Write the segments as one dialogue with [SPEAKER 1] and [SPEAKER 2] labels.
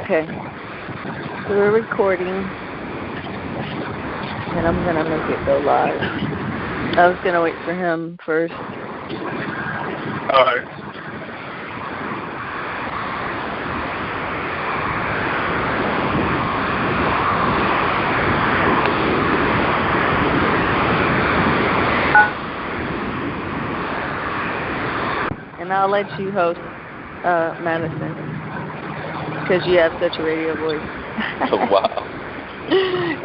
[SPEAKER 1] Okay. So we're recording, and I'm going to make it go live. I was going to wait for him first.
[SPEAKER 2] All right.
[SPEAKER 1] And I'll let you host Madison, because you have such a radio voice.
[SPEAKER 3] Oh, wow.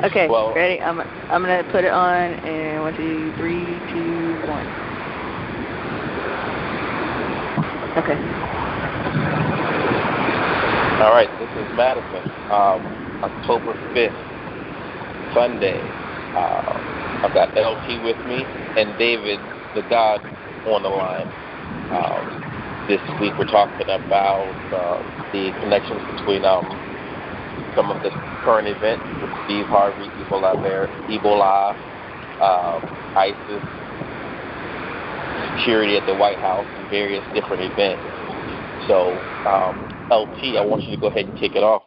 [SPEAKER 1] Okay,
[SPEAKER 3] well,
[SPEAKER 1] ready? I'm going to put it on in 1, 2, 3, 2, 1. Okay.
[SPEAKER 3] All right, this is Madison, October 5th, Sunday. I've got LT with me and David, the God, on the line. This week we're talking about the connections between some of the current events with Steve Harvey, Ebola, ISIS, security at the White House, and various different events. So, LT, I want you to go ahead and kick it off.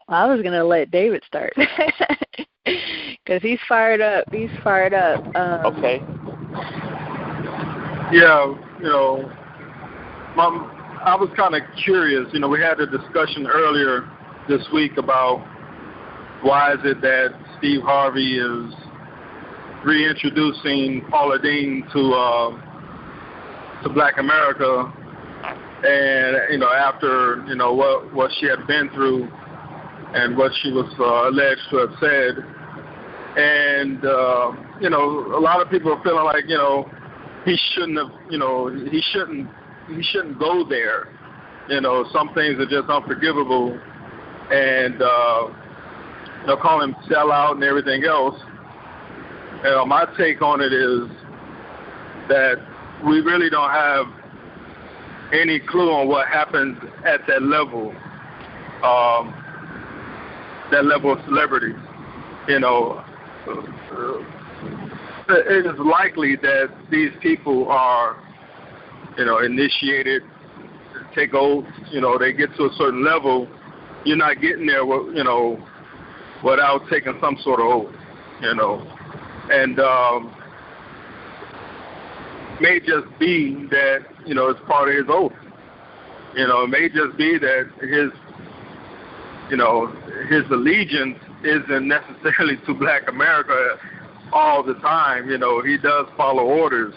[SPEAKER 1] I was going to let David start because he's fired up.
[SPEAKER 3] Okay.
[SPEAKER 2] Yeah, I was kind of curious. We had a discussion earlier this week about why is it that Steve Harvey is reintroducing Paula Deen to Black America, and after what she had been through and what she was alleged to have said, and a lot of people are feeling like he shouldn't have, he shouldn't go there. Some things are just unforgivable, and they'll call him sellout and everything else. My take on it is that we really don't have any clue on what happens at that level of celebrity. It is likely that these people are, initiated, take oaths, they get to a certain level. You're not getting there, without taking some sort of oath, and may just be that, it's part of his oath. It may just be that his allegiance isn't necessarily to Black America all the time. He does follow orders.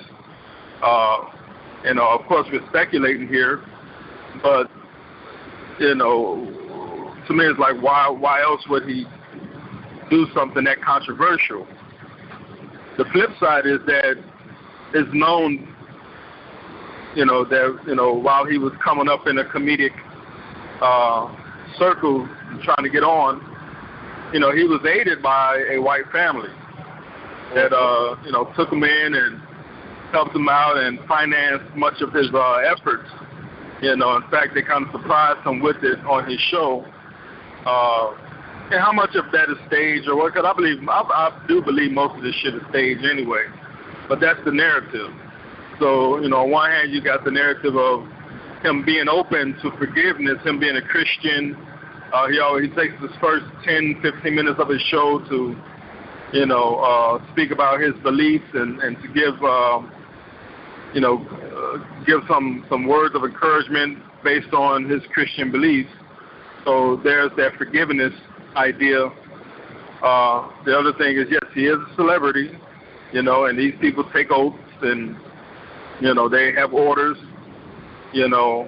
[SPEAKER 2] Of course, we're speculating here, but to me, it's like, why else would he do something that controversial? The flip side is that it's known, that while he was coming up in a comedic circle trying to get on, he was aided by a white family that took him in and helped him out and financed much of his efforts. In fact, they kind of surprised him with it on his show. And how much of that is staged or what? Because I do believe most of this shit is staged anyway. But that's the narrative. So, on one hand, you got the narrative of him being open to forgiveness, him being a Christian. He takes his first 10, 15 minutes of his show to, speak about his beliefs and to give, give some words of encouragement based on his Christian beliefs. So there's that forgiveness idea. The other thing is, yes, he is a celebrity, and these people take oaths and, they have orders, so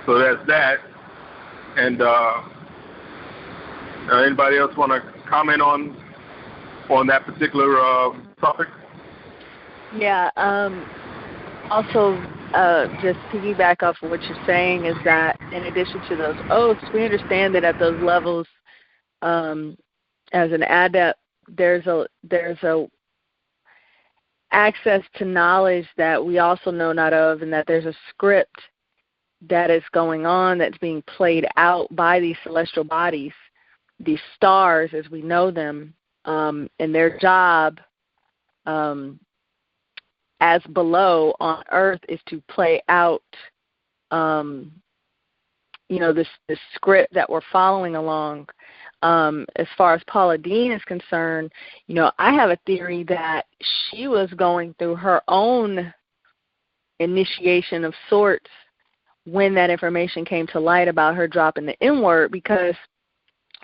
[SPEAKER 2] that's that. And anybody else want to comment on that particular topic?
[SPEAKER 1] Yeah. Also, just piggyback off of what you're saying is that in addition to those oaths, we understand that at those levels, as an adept, there's a access to knowledge that we also know not of, and that there's a script that is going on that's being played out by these celestial bodies, these stars as we know them, and their job as below on earth is to play out this script that we're following along. As far as Paula Deen is concerned, I have a theory that she was going through her own initiation of sorts when that information came to light about her dropping the N-word, because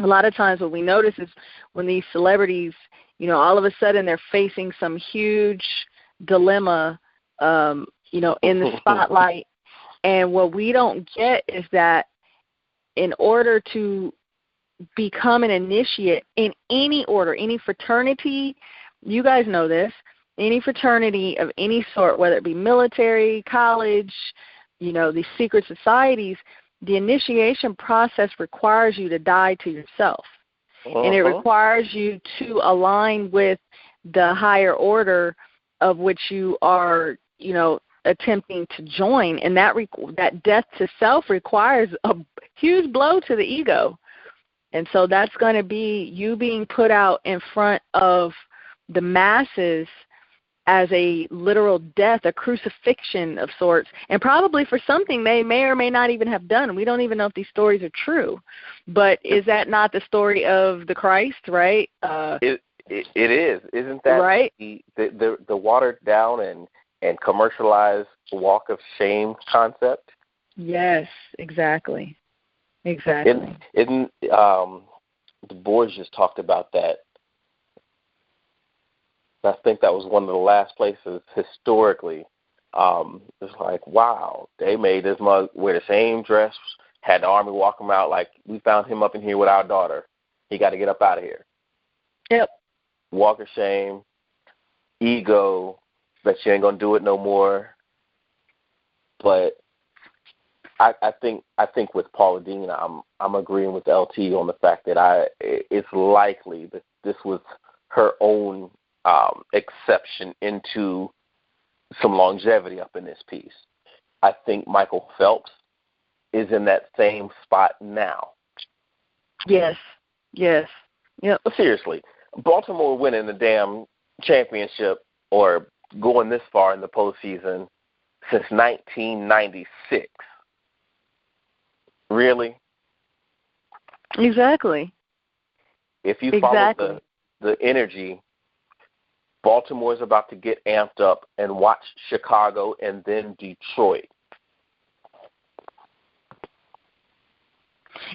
[SPEAKER 1] a lot of times what we notice is when these celebrities, all of a sudden they're facing some huge dilemma, in the spotlight. And what we don't get is that in order to become an initiate in any order, any fraternity, you guys know this, any fraternity of any sort, whether it be military, college, these secret societies, the initiation process requires you to die to yourself. And it requires you to align with the higher order of which you are, attempting to join. And that death to self requires a huge blow to the ego. And so that's going to be you being put out in front of the masses as a literal death, a crucifixion of sorts, and probably for something they may or may not even have done. We don't even know if these stories are true. But is that not the story of the Christ, right?
[SPEAKER 3] It is. Isn't that
[SPEAKER 1] right?
[SPEAKER 3] The watered down and commercialized walk of shame concept?
[SPEAKER 1] Yes, exactly. Exactly.
[SPEAKER 3] Du Bois just talked about that. I think that was one of the last places historically. It's like, wow, they made this mug wear the same dress, had the army walk him out like, we found him up in here with our daughter. He got to get up out of here.
[SPEAKER 1] Yep.
[SPEAKER 3] Walk of shame, ego, that you ain't gonna do it no more. But I think with Paula Deen, I'm agreeing with LT on the fact that it's likely that this was her own exception into some longevity up in this piece. I think Michael Phelps is in that same spot now.
[SPEAKER 1] Yes. Yep.
[SPEAKER 3] But seriously, Baltimore winning the damn championship or going this far in the postseason since 1996. Really?
[SPEAKER 1] Exactly.
[SPEAKER 3] If you follow the energy, Baltimore's about to get amped up and watch Chicago and then Detroit.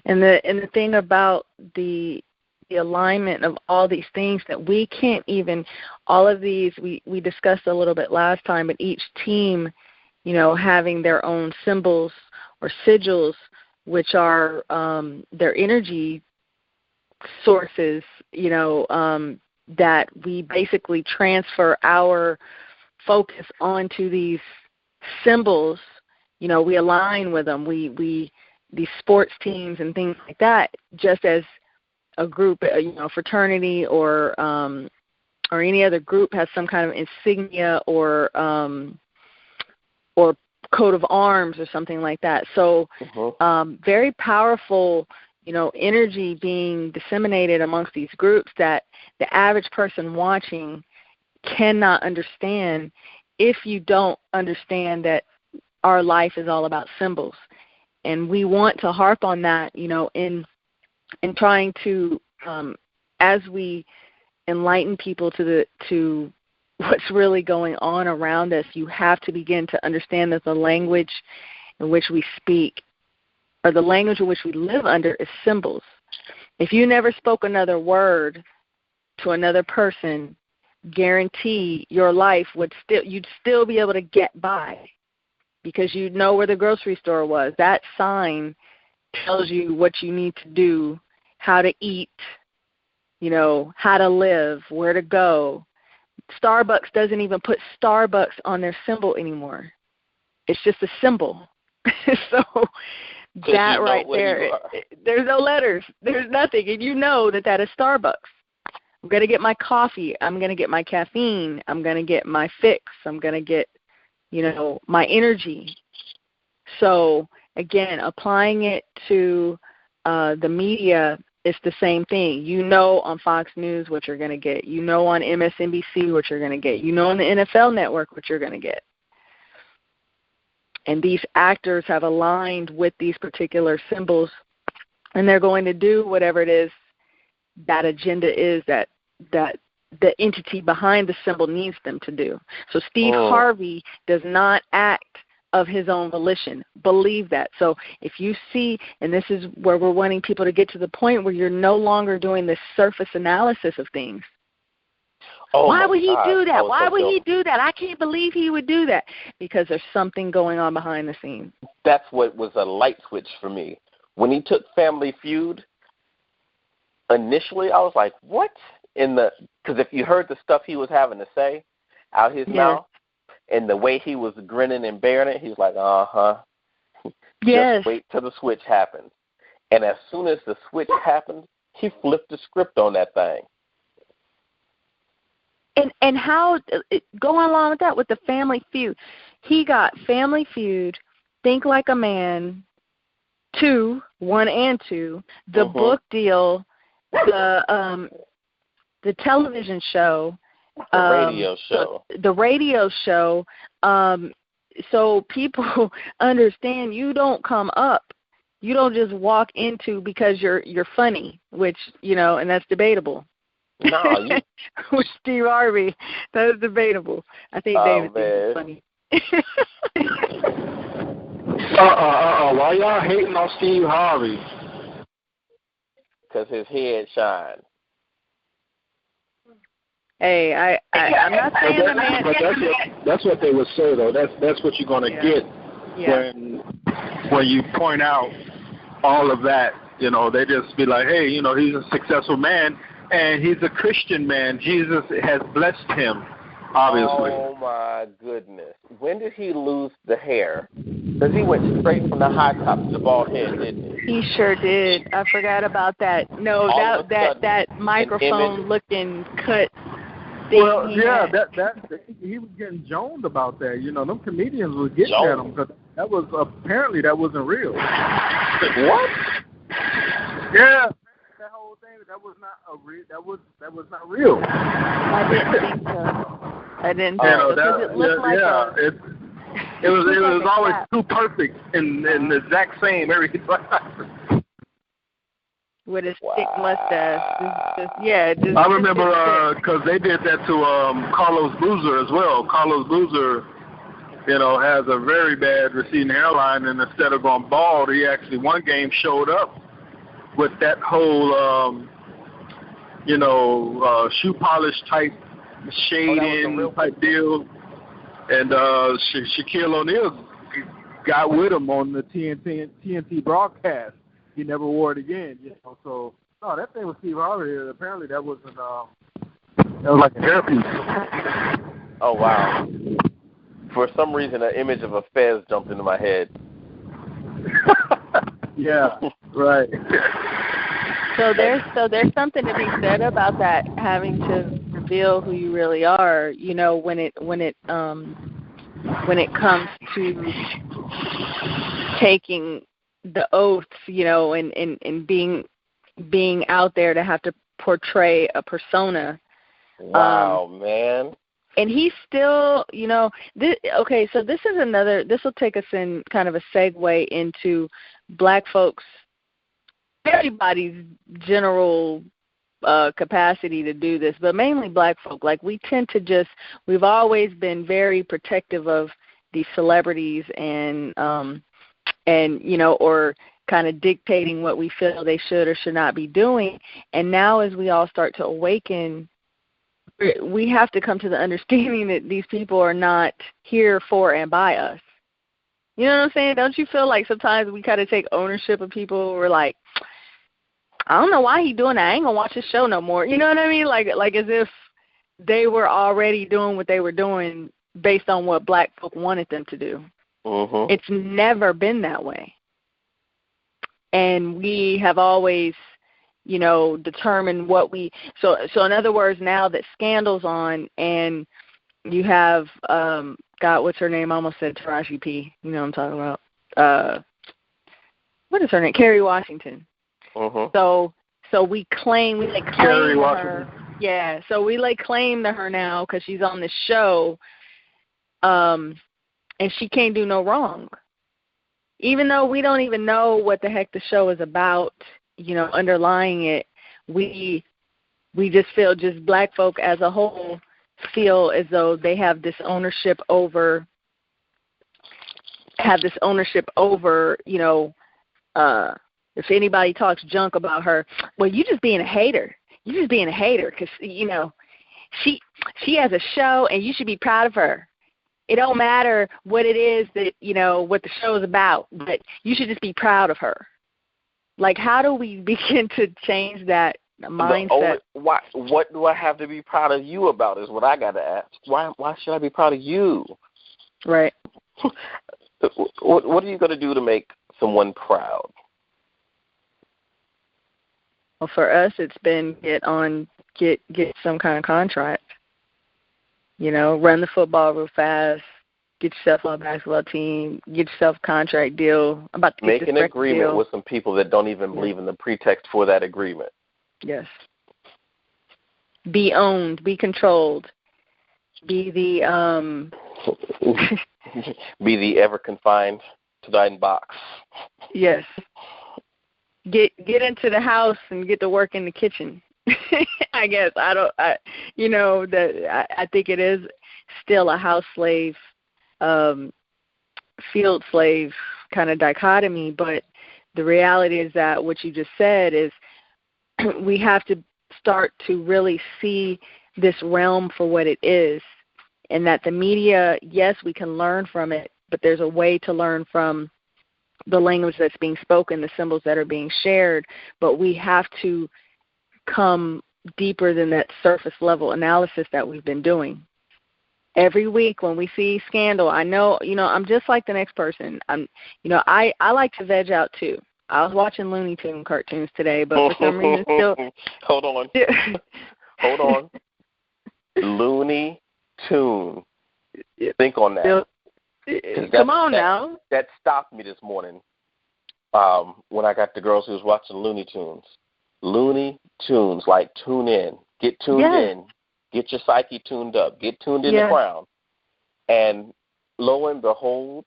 [SPEAKER 1] And the thing about the alignment of all these things that we can't even, all of these, we discussed a little bit last time, but each team, having their own symbols or sigils, which are their energy sources, that we basically transfer our focus onto these symbols. We align with them. We these sports teams and things like that, just as a group, fraternity or any other group has some kind of insignia or coat of arms or something like that. So very powerful, energy being disseminated amongst these groups that the average person watching cannot understand if you don't understand that our life is all about symbols. And we want to harp on that, in trying to, as we enlighten people to what's really going on around us, you have to begin to understand that the language in which we speak or the language in which we live under is symbols. If you never spoke another word to another person, guarantee your life you'd still be able to get by because you'd know where the grocery store was. That sign tells you what you need to do, how to eat, how to live, where to go. Starbucks doesn't even put Starbucks on their symbol anymore. It's just a symbol. So that right there, there's no letters. There's nothing. And you know that is Starbucks. I'm going to get my coffee. I'm going to get my caffeine. I'm going to get my fix. I'm going to get, my energy. So, again, applying it to the media, it's the same thing. On Fox News what you're going to get. On MSNBC what you're going to get. On the NFL Network what you're going to get. And these actors have aligned with these particular symbols, and they're going to do whatever it is that agenda is that the entity behind the symbol needs them to do. So Steve Harvey does not act of his own volition. Believe that. So if you see, and this is where we're wanting people to get to the point where you're no longer doing this surface analysis of things. Why would he do that? Why would he do that? I can't believe he would do that. Because there's something going on behind the scenes.
[SPEAKER 3] That's what was a light switch for me. When he took Family Feud, initially I was like, what? Because if you heard the stuff he was having to say out his mouth, and the way he was grinning and bearing it, he was like,
[SPEAKER 1] Yes.
[SPEAKER 3] Just wait till the switch happens. And as soon as the switch happened, he flipped the script on that thing.
[SPEAKER 1] And how, going along with that, with the Family Feud, he got Family Feud, Think Like a Man, 2, 1 and 2, the book deal, the television show, the radio show. So people understand you don't come up. You don't just walk into because you're funny, which, and that's debatable.
[SPEAKER 3] No,
[SPEAKER 1] with Steve Harvey, that is debatable. I think David thinks funny.
[SPEAKER 2] Why y'all hating on Steve Harvey?
[SPEAKER 3] Because his head shines.
[SPEAKER 1] Hey, I'm not saying the man.
[SPEAKER 2] But that's what they would say, though. That's what you're going to get when you point out all of that. They just be like, hey, he's a successful man, and he's a Christian man. Jesus has blessed him, obviously.
[SPEAKER 3] Oh, my goodness. When did he lose the hair? Because he went straight from the high top to the bald head, didn't he?
[SPEAKER 1] He sure did. I forgot about that. No, that microphone-looking cut.
[SPEAKER 2] Well, yeah, he was getting joned about that. Them comedians were getting at him because that wasn't real.
[SPEAKER 3] What?
[SPEAKER 2] Yeah, that whole thing that was not real.
[SPEAKER 1] I didn't think so. I didn't think so. It looked like
[SPEAKER 2] it was always too perfect and the exact same every time.
[SPEAKER 1] With his thick mustache.
[SPEAKER 2] I remember because they did that to Carlos Boozer as well. Carlos Boozer, has a very bad receding hairline, and instead of going bald, he actually one game showed up with that whole, shoe polish type shading type deal. And Shaquille O'Neal got with him on the TNT broadcast. He never wore it again, So, no, that thing with Steve Harvey, apparently that wasn't, that was like a hairpiece.
[SPEAKER 3] Oh, wow. For some reason, an image of a fez jumped into my head.
[SPEAKER 2] Yeah, right.
[SPEAKER 1] So there's something to be said about that, having to reveal who you really are, when it comes to taking the oaths, and being out there to have to portray a persona.
[SPEAKER 3] Wow, man.
[SPEAKER 1] And he's still, so this will take us in kind of a segue into black folks, everybody's general capacity to do this, but mainly black folk. Like, we tend to we've always been very protective of these celebrities and or kind of dictating what we feel they should or should not be doing. And now as we all start to awaken, we have to come to the understanding that these people are not here for and by us. You know what I'm saying? Don't you feel like sometimes we kind of take ownership of people? We're like, I don't know why he doing that. I ain't going to watch his show no more. You know what I mean? Like as if they were already doing what they were doing based on what black folk wanted them to do.
[SPEAKER 3] Mm-hmm.
[SPEAKER 1] It's never been that way. And we have always, determined what so in other words, now that Scandal's on and you have, what's her name? I almost said Taraji P. You know what I'm talking about. What is her name? Kerry Washington.
[SPEAKER 3] Mm-hmm.
[SPEAKER 1] So we lay claim
[SPEAKER 2] Kerry
[SPEAKER 1] to
[SPEAKER 2] Washington.
[SPEAKER 1] her. Yeah, so we lay claim to her now because she's on the show. and she can't do no wrong. Even though we don't even know what the heck the show is about, underlying it, we just feel, just black folk as a whole feel as though they have this ownership over, if anybody talks junk about her, well, you just being a hater. You just being a hater because, she has a show and you should be proud of her. It don't matter what it is that, what the show is about, but you should just be proud of her. Like, how do we begin to change that mindset?
[SPEAKER 3] What do I have to be proud of you about is what I got to ask. Why should I be proud of you?
[SPEAKER 1] Right.
[SPEAKER 3] What are you going to do to make someone proud?
[SPEAKER 1] Well, for us, it's been get some kind of contract. Run the football real fast, get yourself on a basketball team, get yourself a contract deal. I'm about to
[SPEAKER 3] make an agreement with some people that don't even believe in the pretext for that agreement.
[SPEAKER 1] Yes. Be owned, be controlled, be the
[SPEAKER 3] be the ever confined to thine box.
[SPEAKER 1] Yes. Get into the house and get to work in the kitchen. I guess I think it is still a house slave, field slave kind of dichotomy, but the reality is that what you just said is we have to start to really see this realm for what it is, and that the media, yes, we can learn from it, but there's a way to learn from the language that's being spoken, the symbols that are being shared, but we have to come deeper than that surface level analysis that we've been doing. Every week when we see scandal, I know, I'm just like the next person. I like to veg out too. I was watching Looney Tune cartoons today, but for some reason still...
[SPEAKER 3] Hold on. Hold on. Looney Tune. Think on that.
[SPEAKER 1] Come on now.
[SPEAKER 3] That stopped me this morning when I got the girls who was watching Looney Tunes. Looney Tunes, like tune in. Get tuned in. Get your psyche tuned up. Get tuned in the ground. And lo and behold,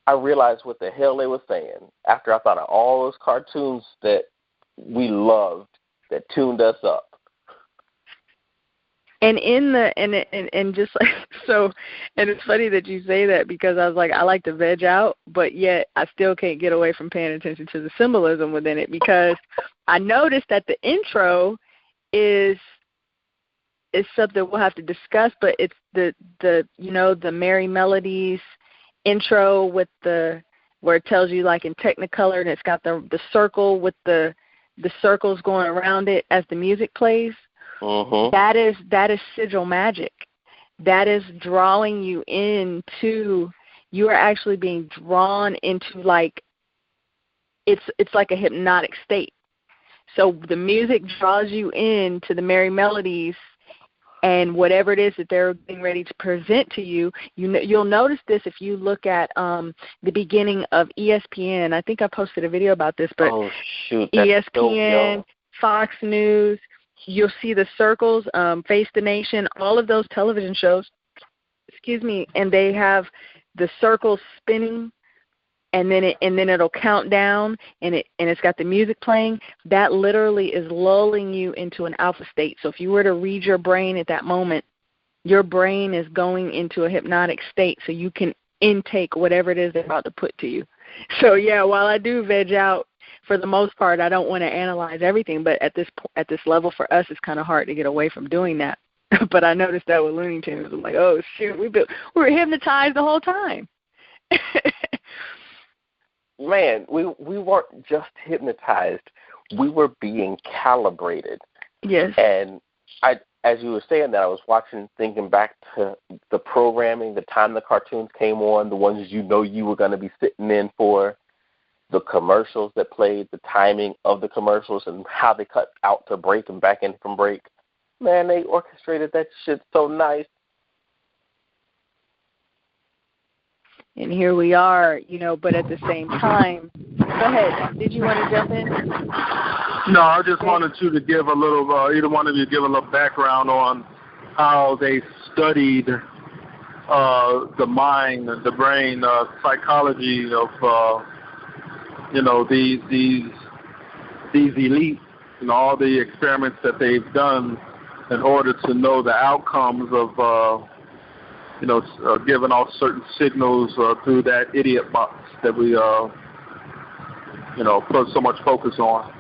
[SPEAKER 3] I realized what the hell they were saying after I thought of all those cartoons that we loved that tuned us up.
[SPEAKER 1] And and just like so, and it's funny that you say that because I was like, I like to veg out, but yet I still can't get away from paying attention to the symbolism within it, because I noticed that the intro is something we'll have to discuss, but it's the Merry Melodies intro with where it tells you like in Technicolor, and it's got the circle with the circles going around it as the music plays.
[SPEAKER 3] Mm-hmm.
[SPEAKER 1] That is sigil magic. That is drawing you into. You are actually being drawn into like it's like a hypnotic state. So the music draws you into the Merry Melodies, and whatever it is that they're getting ready to present to you, you'll notice this if you look at the beginning of ESPN. I think I posted a video about this, but ESPN, Fox News. You'll see the circles, Face the Nation, all of those television shows, and they have the circles spinning, and then it'll count down, and it's got the music playing. That literally is lulling you into an alpha state. So if you were to read your brain at that moment, your brain is going into a hypnotic state so you can intake whatever it is they're about to put to you. So yeah, while I do veg out, for the most part, I don't want to analyze everything, but at this level for us, it's kind of hard to get away from doing that. But I noticed that with Looney Tunes. I'm like, oh shoot, we were hypnotized the whole time.
[SPEAKER 3] Man, we weren't just hypnotized; we were being calibrated.
[SPEAKER 1] Yes.
[SPEAKER 3] And as you were saying that, I was thinking back to the programming, the time the cartoons came on, the ones you were going to be sitting in for. The commercials that played, the timing of the commercials, and how they cut out to break and back in from break. Man, they orchestrated that shit so nice.
[SPEAKER 1] And here we are, but at the same time, go ahead. Did you want to jump in?
[SPEAKER 2] No, I just wanted you to give a little, either one of you give a little background on how they studied the mind, the brain, psychology of these elites, all the experiments that they've done in order to know the outcomes of giving off certain signals through that idiot box that we put so much focus on.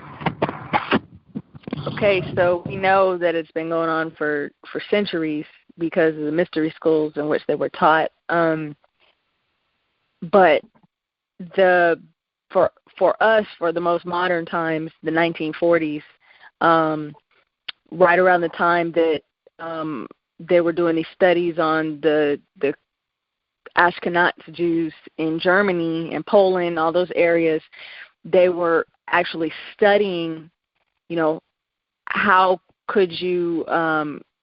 [SPEAKER 1] Okay, so we know that it's been going on for centuries because of the mystery schools in which they were taught. But for us, for the most modern times, the 1940s, right around the time that they were doing these studies on the Ashkenazi Jews in Germany and Poland, all those areas, they were actually studying, how could you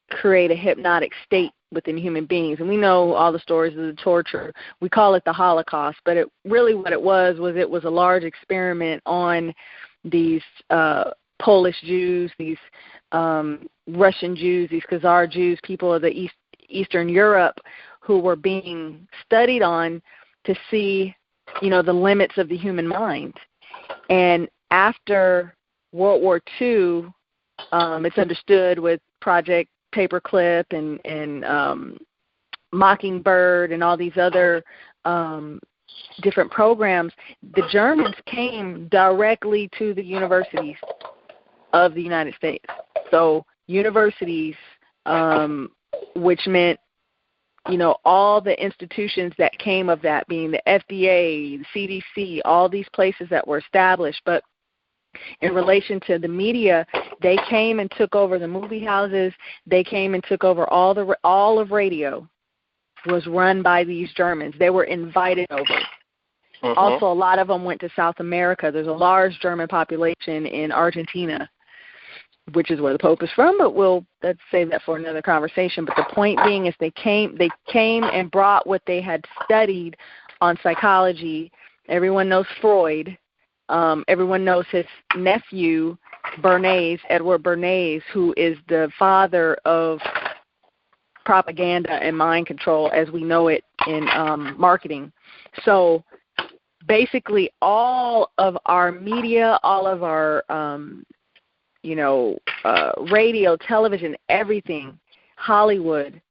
[SPEAKER 1] create a hypnotic state within human beings. And we know all the stories of the torture. We call it the Holocaust, but what it was a large experiment on these Polish Jews, these Russian Jews, these Khazar Jews, people of the Eastern Europe, who were being studied on to see, the limits of the human mind. And after World War II, it's understood with Project Paperclip and Mockingbird and all these other different programs, the Germans came directly to the universities of the United States. So universities, which meant, all the institutions that came of that, being the FDA, the CDC, all these places that were established. But in relation to the media, they came and took over the movie houses. They came and took over all of radio was run by these Germans. They were invited over. Uh-huh. Also, a lot of them went to South America. There's a large German population in Argentina, which is where the Pope is from, but let's save that for another conversation. But the point being is they came and brought what they had studied on psychology. Everyone knows Freud. Everyone knows his nephew, Edward Bernays, who is the father of propaganda and mind control as we know it in marketing. So basically all of our media, all of our radio, television, everything, Hollywood,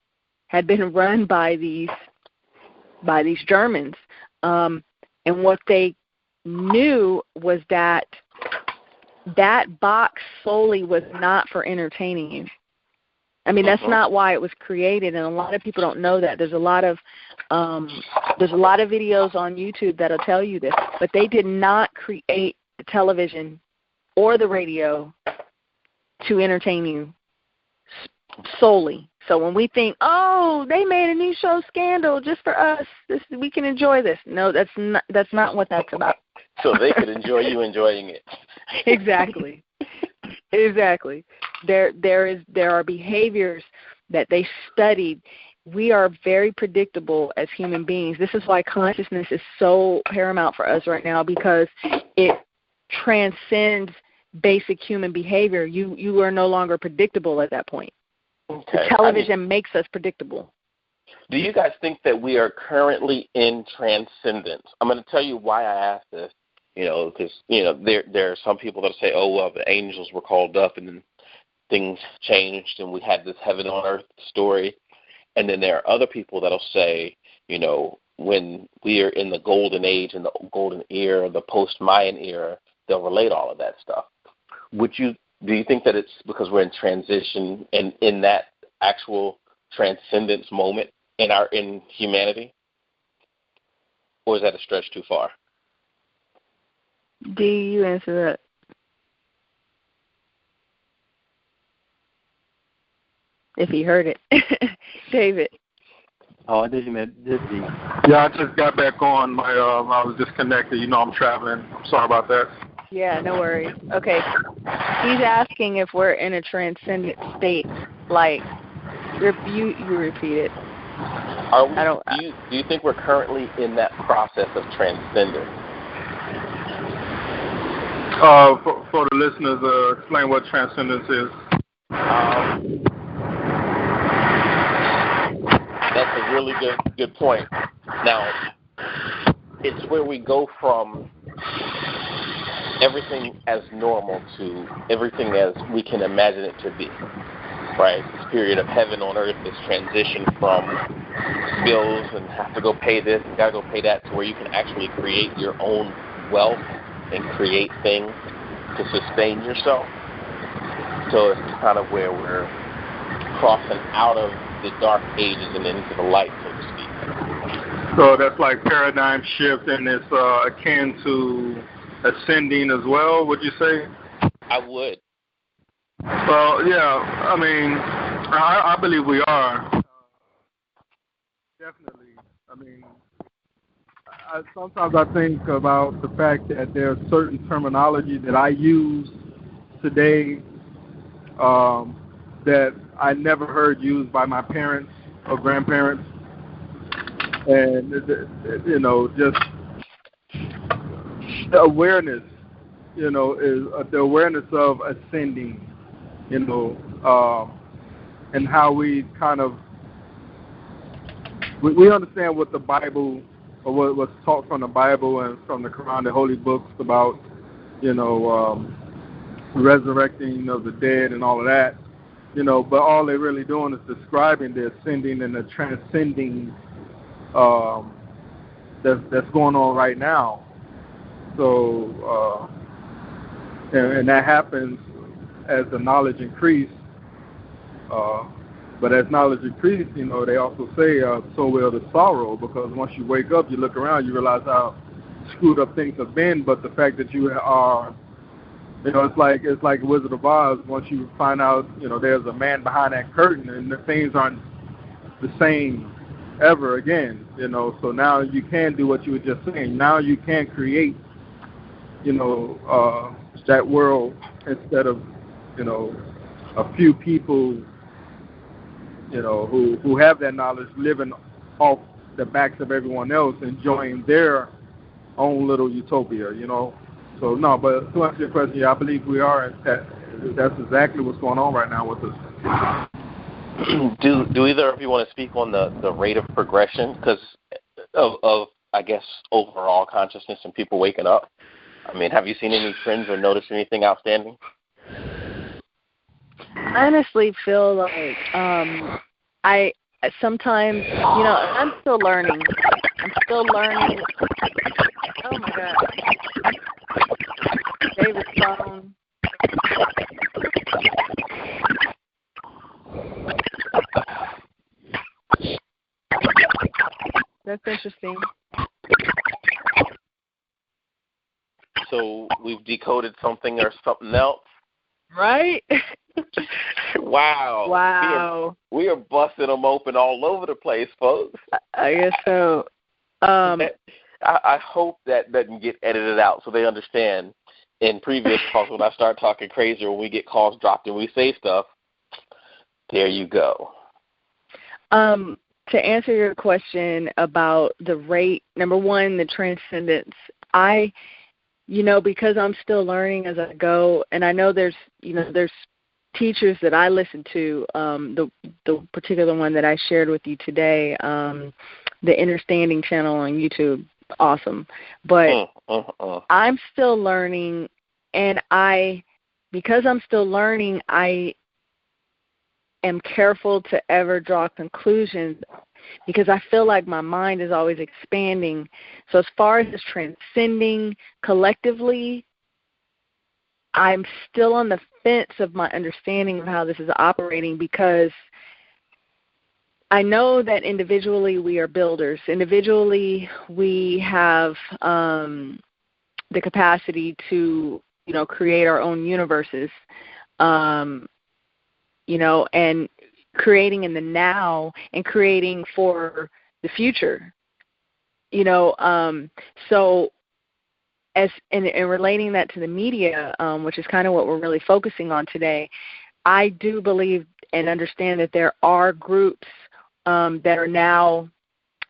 [SPEAKER 1] had been run by these Germans. And what they knew was that box solely was not for entertaining you. I mean, that's not why it was created, and a lot of people don't know that. There's a lot of videos on YouTube that'll tell you this, but they did not create the television or the radio to entertain you solely. So when we think, they made a new show, Scandal, just for us, we can enjoy this. No, that's not what that's about.
[SPEAKER 3] So they could enjoy you enjoying it.
[SPEAKER 1] Exactly. Exactly. There are behaviors that they studied. We are very predictable as human beings. This is why consciousness is so paramount for us right now, because it transcends basic human behavior. You are no longer predictable at that point. Okay. The television makes us predictable.
[SPEAKER 3] Do you guys think that we are currently in transcendence? I'm going to tell you why I asked this. Because there are some people that say, the angels were called up and then things changed and we had this heaven on earth story. And then there are other people that'll say, when we are in the golden age and the golden era, the post-Mayan era, they'll relate all of that stuff. Do you think that it's because we're in transition and in that actual transcendence moment in humanity? Or is that a stretch too far?
[SPEAKER 1] Do you answer that? If he heard it. David.
[SPEAKER 4] Oh, I didn't did he?
[SPEAKER 2] Yeah, I just got back on. I was disconnected. I'm traveling. I'm sorry about that.
[SPEAKER 1] Yeah, no worries. Okay. He's asking if we're in a transcendent state. Like, you repeat it.
[SPEAKER 3] Do you think we're currently in that process of transcendence?
[SPEAKER 2] For the listeners, explain what transcendence is.
[SPEAKER 3] That's a really good point. Now, it's where we go from everything as normal to everything as we can imagine it to be, right? This period of heaven on earth, this transition from bills and have to go pay this, got to go pay that, to where you can actually create your own wealth and create things to sustain yourself. So it's kind of where we're crossing out of the dark ages and into the light, so to speak.
[SPEAKER 2] So that's like paradigm shift, and it's akin to ascending as well, would you say?
[SPEAKER 3] I would.
[SPEAKER 2] Well, yeah, I mean, I believe we are. Definitely. I mean, sometimes I think about the fact that there's certain terminology that I use today that I never heard used by my parents or grandparents. And, you know, just the awareness, you know, is the awareness of ascending, you know, and how we kind of, we understand what the Bible, or what's taught from the Bible and from the Quran, the holy books about, you know, resurrecting of the dead and all of that, you know, but all they're really doing is describing the ascending and the transcending that's going on right now. So, and that happens as the knowledge increases. But as knowledge increases, you know, they also say so will the sorrow, because once you wake up, you look around, you realize how screwed up things have been. But the fact that you are, you know, it's like Wizard of Oz. Once you find out, you know, there's a man behind that curtain, and the things aren't the same ever again. You know, so now you can do what you were just saying. Now you can create, you know, that world instead of, you know, a few people, you know, who have that knowledge living off the backs of everyone else, enjoying their own little utopia, you know. So, no, but to answer your question, yeah, I believe we are. That's exactly what's going on right now with us.
[SPEAKER 3] Do either of you want to speak on the rate of progression because of, I guess, overall consciousness and people waking up? I mean, have you seen any trends or noticed anything outstanding?
[SPEAKER 1] I honestly feel like I sometimes, you know, I'm still learning. Oh, my God. David's phone. That's interesting.
[SPEAKER 3] So we've decoded something or something else?
[SPEAKER 1] Right?
[SPEAKER 3] Wow. We are busting them open all over the place, folks.
[SPEAKER 1] I guess so.
[SPEAKER 3] I hope that doesn't get edited out so they understand. In previous calls, when I start talking crazy, when we get calls dropped and we say stuff, there you go.
[SPEAKER 1] To answer your question about the rate, number one, the transcendence, you know, because I'm still learning as I go, and I know there's teachers that I listen to, the particular one that I shared with you today, the Understanding channel on YouTube, awesome. But I'm still learning, and because I'm still learning, I am careful to ever draw conclusions because I feel like my mind is always expanding. So as far as transcending collectively, I'm still on the fence of my understanding of how this is operating because I know that individually we are builders. Individually we have the capacity to, you know, create our own universes, you know, and creating in the now and creating for the future, you know. So as in relating that to the media, which is kind of what we're really focusing on today, I do believe and understand that there are groups that are now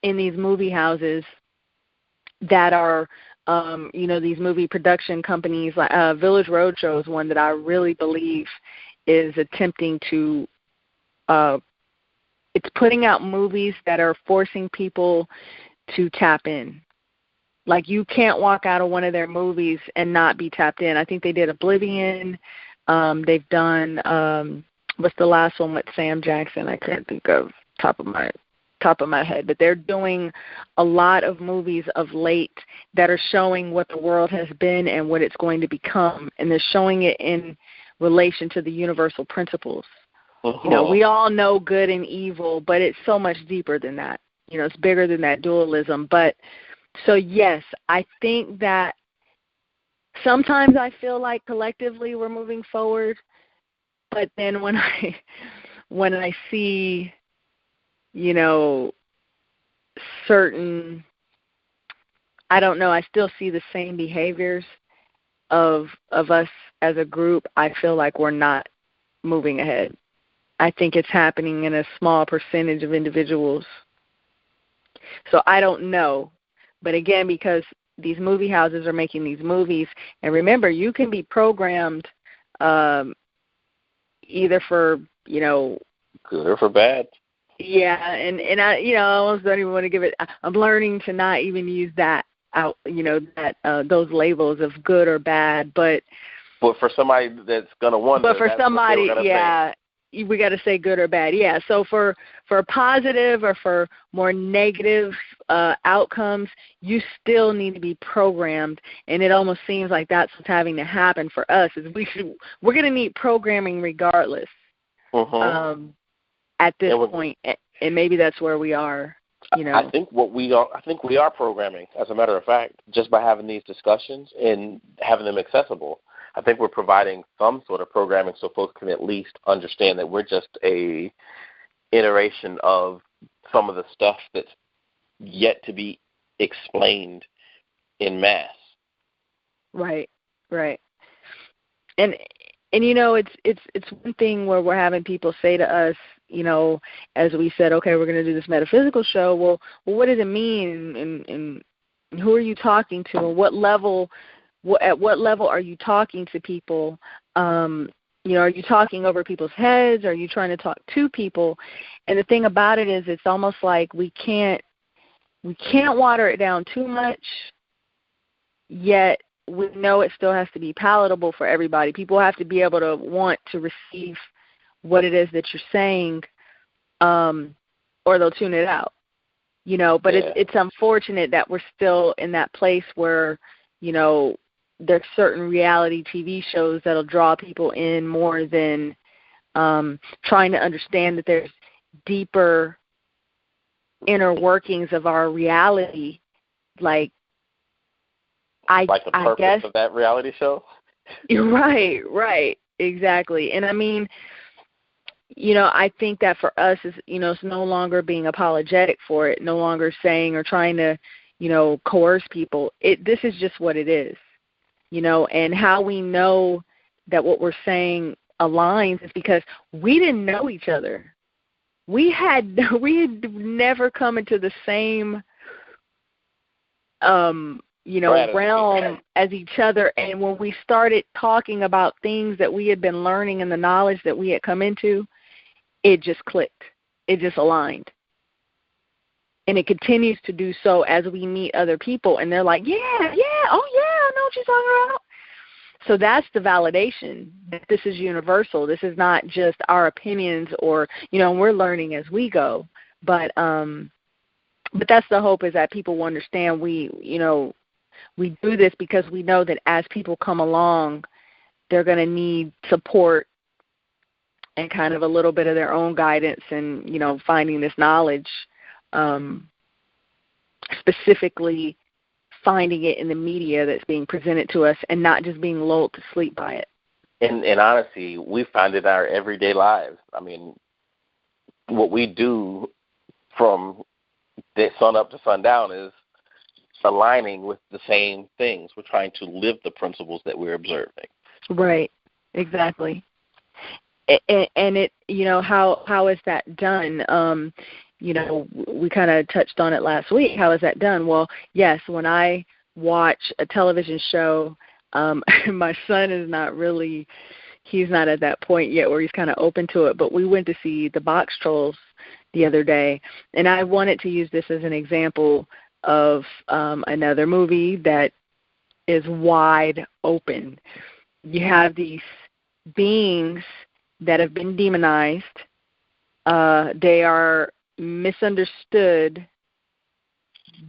[SPEAKER 1] in these movie houses that are, you know, these movie production companies. Like Village Roadshow is one that I really believe is attempting to it's putting out movies that are forcing people to tap in. Like, you can't walk out of one of their movies and not be tapped in. I think they did Oblivion. They've done what's the last one with Sam Jackson? I can't think of top of my head. But they're doing a lot of movies of late that are showing what the world has been and what it's going to become, and they're showing it in relation to the universal principles. You know, we all know good and evil, but it's so much deeper than that. You know, it's bigger than that dualism. But so, yes, I think that sometimes I feel like collectively we're moving forward, but then when I see, you know, certain, I don't know, I still see the same behaviors of us as a group, I feel like we're not moving ahead. I think it's happening in a small percentage of individuals. So I don't know. But again, because these movie houses are making these movies, and remember, you can be programmed either for, you know,
[SPEAKER 3] good or for bad.
[SPEAKER 1] Yeah, and I, you know, I almost don't even want to give it. I'm learning to not even use that out, you know, that those labels of good or bad. But
[SPEAKER 3] for somebody that's gonna wonder.
[SPEAKER 1] But for somebody, yeah. We got to say good or bad. Yeah, so for positive or for more negative outcomes, you still need to be programmed, and it almost seems like that's what's having to happen for us. Is we're going to need programming regardless at this point, and maybe that's where we are. You know,
[SPEAKER 3] I think we are programming. As a matter of fact, just by having these discussions and having them accessible. I think we're providing some sort of programming so folks can at least understand that we're just a iteration of some of the stuff that's yet to be explained in mass.
[SPEAKER 1] Right. And you know, it's one thing where we're having people say to us, you know, as we said, okay, we're going to do this metaphysical show. Well, what does it mean, and who are you talking to, and what level? At what level are you talking to people? You know, are you talking over people's heads? Are you trying to talk to people? And the thing about it is, it's almost like we can't water it down too much, yet we know it still has to be palatable for everybody. People have to be able to want to receive what it is that you're saying, or they'll tune it out. You know, but it's unfortunate that we're still in that place where, you know, there's certain reality TV shows that'll draw people in more than trying to understand that there's deeper inner workings of our reality. Like the purpose guess,
[SPEAKER 3] of that reality show?
[SPEAKER 1] Right, exactly. And I mean, you know, I think that for us, is, you know, it's no longer being apologetic for it, no longer saying or trying to, you know, coerce people. This is just what it is. You know, and how we know that what we're saying aligns is because we didn't know each other. We had never come into the same, you know, realm as each other. And when we started talking about things that we had been learning and the knowledge that we had come into, it just clicked. It just aligned. And it continues to do so as we meet other people, and they're like, I know what you're talking about. So that's the validation that this is universal. This is not just our opinions, or, you know, we're learning as we go. But that's the hope, is that people will understand we do this because we know that as people come along, they're going to need support and kind of a little bit of their own guidance and, you know, finding this knowledge. Specifically finding it in the media that's being presented to us and not just being lulled to sleep by it.
[SPEAKER 3] And honestly, we find it in our everyday lives. I mean, what we do from sun up to sundown is aligning with the same things. We're trying to live the principles that we're observing.
[SPEAKER 1] Right, exactly. And it, you know, how is that done? You know, we kind of touched on it last week. How is that done? Well, yes, when I watch a television show, my son is not really, he's not at that point yet where he's kind of open to it, but we went to see the Box Trolls the other day, and I wanted to use this as an example of another movie that is wide open. You have these beings that have been demonized. They are misunderstood.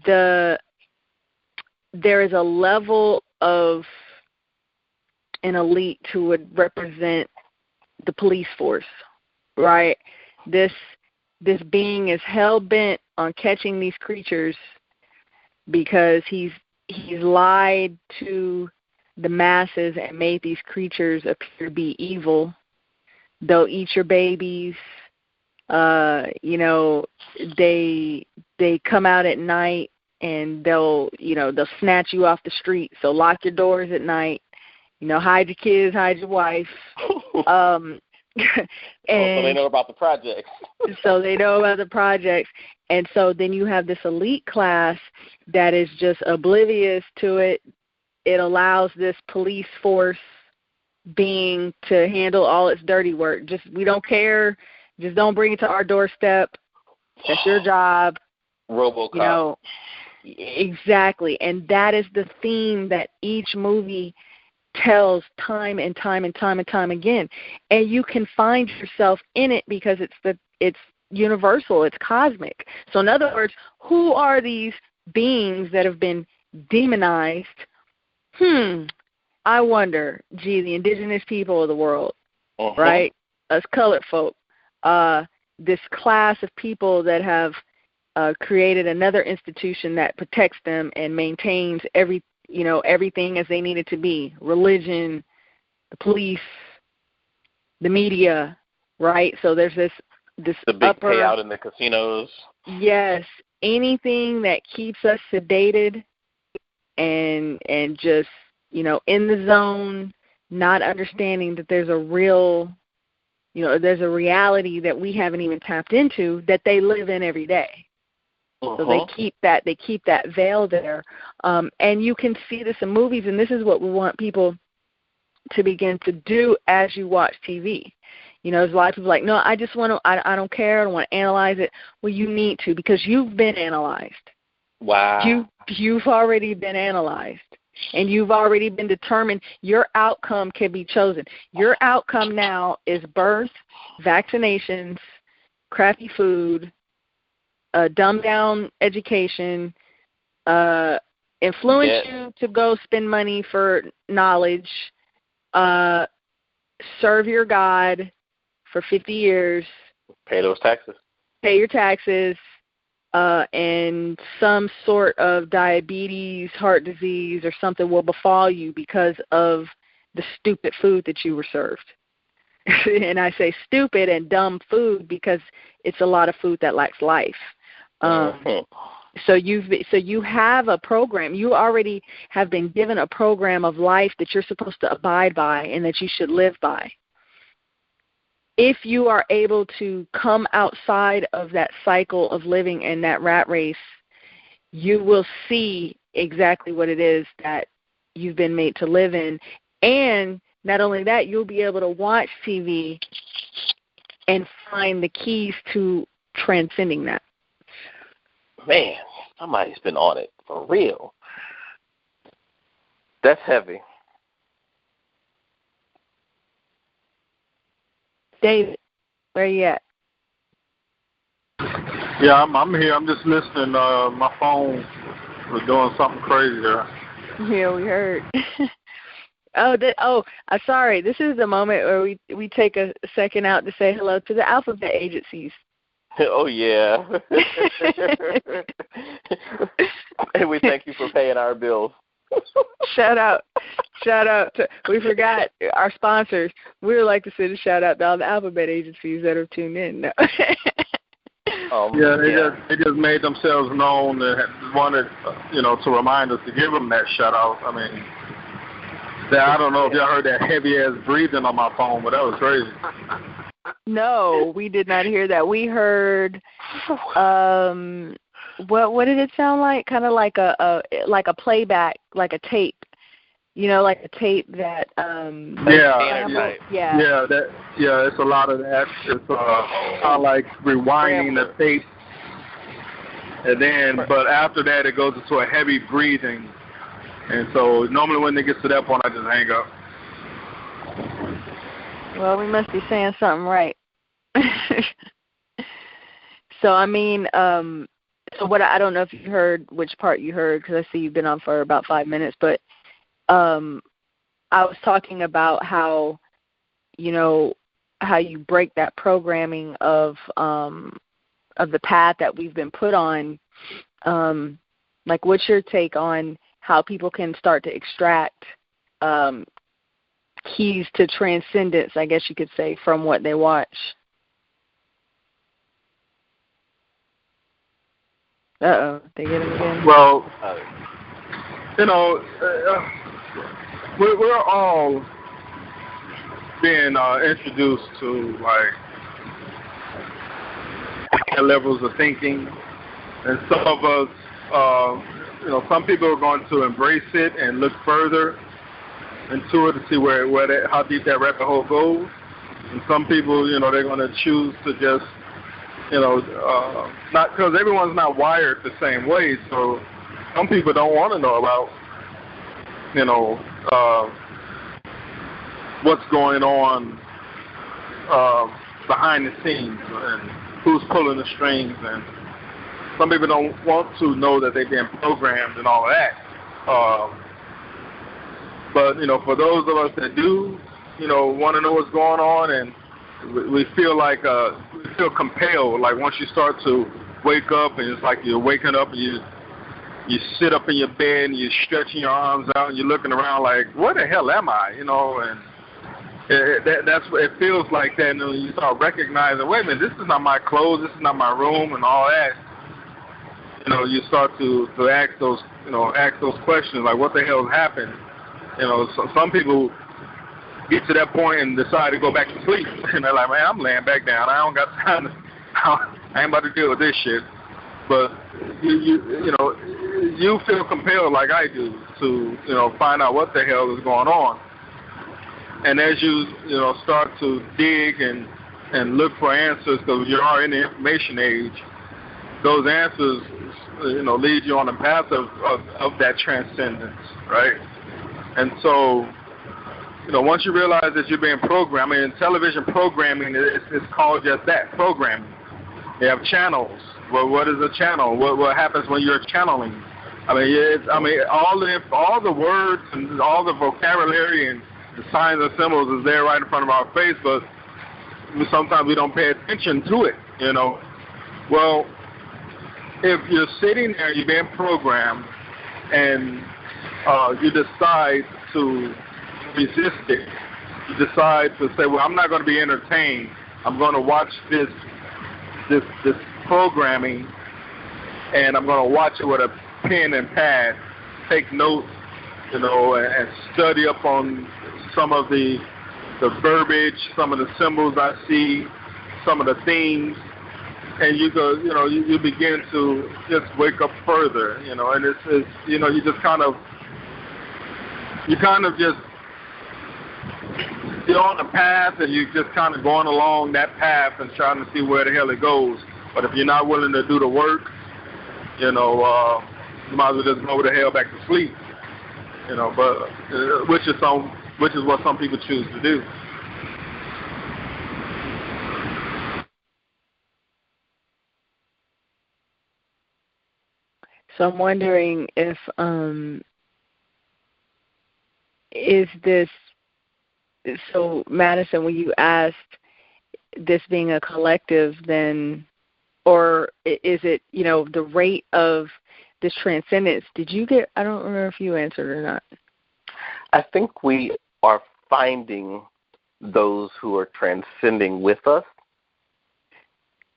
[SPEAKER 1] There is a level of an elite who would represent the police force, right? This being is hell-bent on catching these creatures because he's lied to the masses and made these creatures appear to be evil. They'll eat your babies. They come out at night and they'll snatch you off the street. So lock your doors at night. Hide your kids, hide your wife.
[SPEAKER 3] So they know about the projects.
[SPEAKER 1] So they know about the projects. And so then you have this elite class that is just oblivious to it. It allows this police force being to handle all its dirty work. We don't care. Just don't bring it to our doorstep. That's your job.
[SPEAKER 3] RoboCop.
[SPEAKER 1] Exactly. And that is the theme that each movie tells time and time and time and time again. And you can find yourself in it because it's universal, it's cosmic. So in other words, who are these beings that have been demonized? I wonder, the indigenous people of the world, right? Us colored folk, this class of people that have created another institution that protects them and maintains everything as they need it to be. Religion, the police, the media, right? So there's this
[SPEAKER 3] the big payout in the casinos.
[SPEAKER 1] Yes, anything that keeps us sedated and just in the zone, not understanding that there's a real, there's a reality that we haven't even tapped into that they live in every day. So they keep that veil there, and you can see this in movies. And this is what we want people to begin to do as you watch TV. There's a lot of people like, no, I just want to. I don't care. I don't want to analyze it. Well, you need to because you've been analyzed.
[SPEAKER 3] Wow.
[SPEAKER 1] You've already been analyzed, and you've already been determined. Your outcome can be chosen. Your outcome now is birth, vaccinations, crappy food, dumb down education, influence you to go spend money for knowledge, serve your God for 50 years.
[SPEAKER 3] Pay those taxes.
[SPEAKER 1] Pay your taxes, and some sort of diabetes, heart disease, or something will befall you because of the stupid food that you were served. And I say stupid and dumb food because it's a lot of food that lacks life. So you have a program. You already have been given a program of life that you're supposed to abide by and that you should live by. If you are able to come outside of that cycle of living in that rat race, you will see exactly what it is that you've been made to live in. And not only that, you'll be able to watch TV and find the keys to transcending that.
[SPEAKER 3] Man, somebody's been on it for real. That's heavy.
[SPEAKER 1] David, where are you at?
[SPEAKER 2] Yeah, I'm here. I'm just listening. My phone was doing something crazy there.
[SPEAKER 1] Yeah, we heard. I'm sorry. This is the moment where we take a second out to say hello to the alphabet agencies.
[SPEAKER 3] Oh, yeah. And we thank you for paying our bills.
[SPEAKER 1] Shout out. We forgot our sponsors. We would like to send a shout out to all the alphabet agencies that are tuned in. No.
[SPEAKER 2] They just made themselves known and wanted, to remind us to give them that shout out. I mean, I don't know if y'all heard that heavy ass breathing on my phone, but that was crazy.
[SPEAKER 1] No, we did not hear that. We heard what did it sound like? Kind of like a playback, like a tape. like a tape that
[SPEAKER 2] it's a lot of that. It's kind of like rewinding the tape, and then but after that it goes into a heavy breathing, and so normally when it gets to that point I just hang up.
[SPEAKER 1] Well, we must be saying something right. So I mean, so what I don't know if you heard which part you heard, because I see you've been on for about 5 minutes, but I was talking about how you break that programming of the path that we've been put on. Like, what's your take on how people can start to extract keys to transcendence, I guess you could say, from what they watch? Uh-oh, they get him again.
[SPEAKER 2] Well, we're all being introduced to like levels of thinking, and some of us, some people are going to embrace it and look further into it to see how deep that rabbit hole goes, and some people, they're going to choose to just not, because everyone's not wired the same way. So some people don't want to know about, what's going on behind the scenes and who's pulling the strings. And some people don't want to know that they're being programmed and all of that. But, for those of us that do, want to know what's going on, and we feel like we feel compelled. Like once you start to wake up, and it's like you're waking up, and you sit up in your bed and you're stretching your arms out, and you're looking around like, where the hell am I? And that's what it feels like. That, and you start recognizing, wait a minute, this is not my clothes, this is not my room, and all that. You start to ask those questions like, what the hell happened? So some people get to that point and decide to go back to sleep, and they're like, man, I'm laying back down. I don't got time. I ain't about to deal with this shit. But you feel compelled, like I do, to find out what the hell is going on. And as you start to dig and look for answers, because you are in the information age, those answers lead you on the path of that transcendence, right? And so, once you realize that you're being programmed, in television programming, it's called just that, programming. They have channels. Well, what is a channel? What happens when you're channeling? All the words and all the vocabulary and the signs and symbols is there right in front of our face, but sometimes we don't pay attention to it, Well, if you're sitting there, you're being programmed, and you decide to resist it. You decide to say, well, I'm not going to be entertained. I'm going to watch this programming, and I'm going to watch it with a pen and pad, take notes, and study up on some of the verbiage, some of the symbols I see, some of the themes, and you begin to just wake up further, and it's you just kind of just, you're on the path, and you're just kind of going along that path and trying to see where the hell it goes. But if you're not willing to do the work, you might as well just go the hell back to sleep. But which is what some people choose to do.
[SPEAKER 1] So I'm wondering if is this, so Madison, when you asked this being a collective, then, or is it, the rate of this transcendence, did you get, I don't remember if you answered or not.
[SPEAKER 3] I think we are finding those who are transcending with us,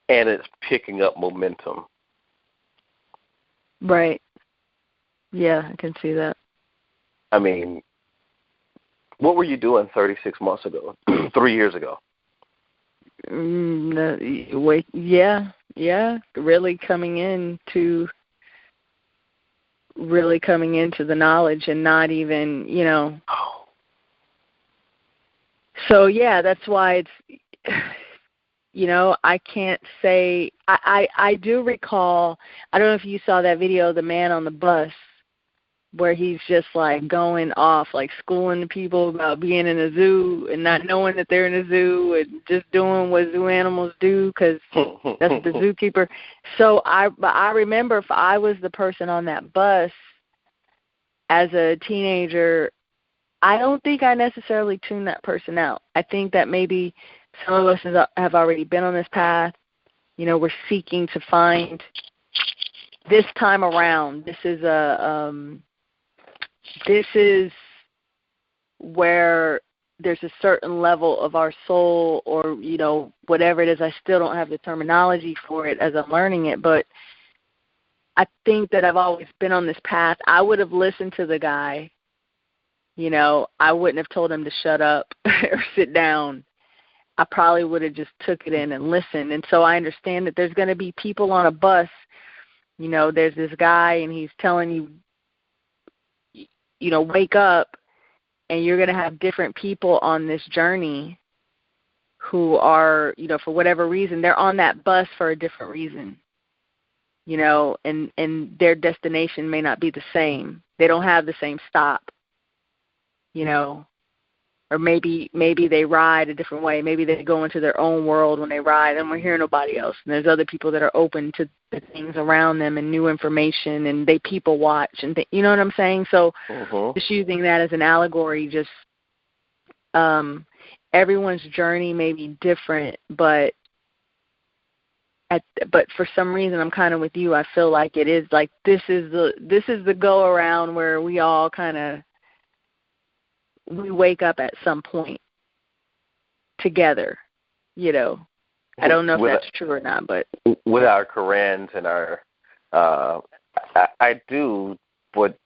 [SPEAKER 3] and it's picking up momentum.
[SPEAKER 1] Right. Yeah, I can see that.
[SPEAKER 3] I mean, what were you doing 36 months ago, 3 years ago?
[SPEAKER 1] Really coming in to really coming into the knowledge and not even, So, yeah, that's why it's, I can't say, I do recall, I don't know if you saw that video, the man on the bus, where he's just like going off, like schooling the people about being in a zoo and not knowing that they're in a zoo and just doing what zoo animals do because that's the zookeeper. So I remember if I was the person on that bus as a teenager, I don't think I necessarily tuned that person out. I think that maybe some of us have already been on this path. We're seeking to find this time around. This is where there's a certain level of our soul or, whatever it is. I still don't have the terminology for it as I'm learning it, but I think that I've always been on this path. I would have listened to the guy. I wouldn't have told him to shut up or sit down. I probably would have just took it in and listened. And so I understand that there's going to be people on a bus. There's this guy and he's telling you, wake up, and you're going to have different people on this journey who are, for whatever reason, they're on that bus for a different reason, and their destination may not be the same. They don't have the same stop, or maybe they ride a different way. Maybe they go into their own world when they ride and we're hearing nobody else. And there's other people that are open to the things around them and new information, and they people watch. And you know what I'm saying? So just using that as an allegory, just everyone's journey may be different, but for some reason I'm kind of with you. I feel like it is like this is the go around where we all kind of we wake up at some point together, I don't know if that's true or not, but
[SPEAKER 3] with our Korans and our, I do, but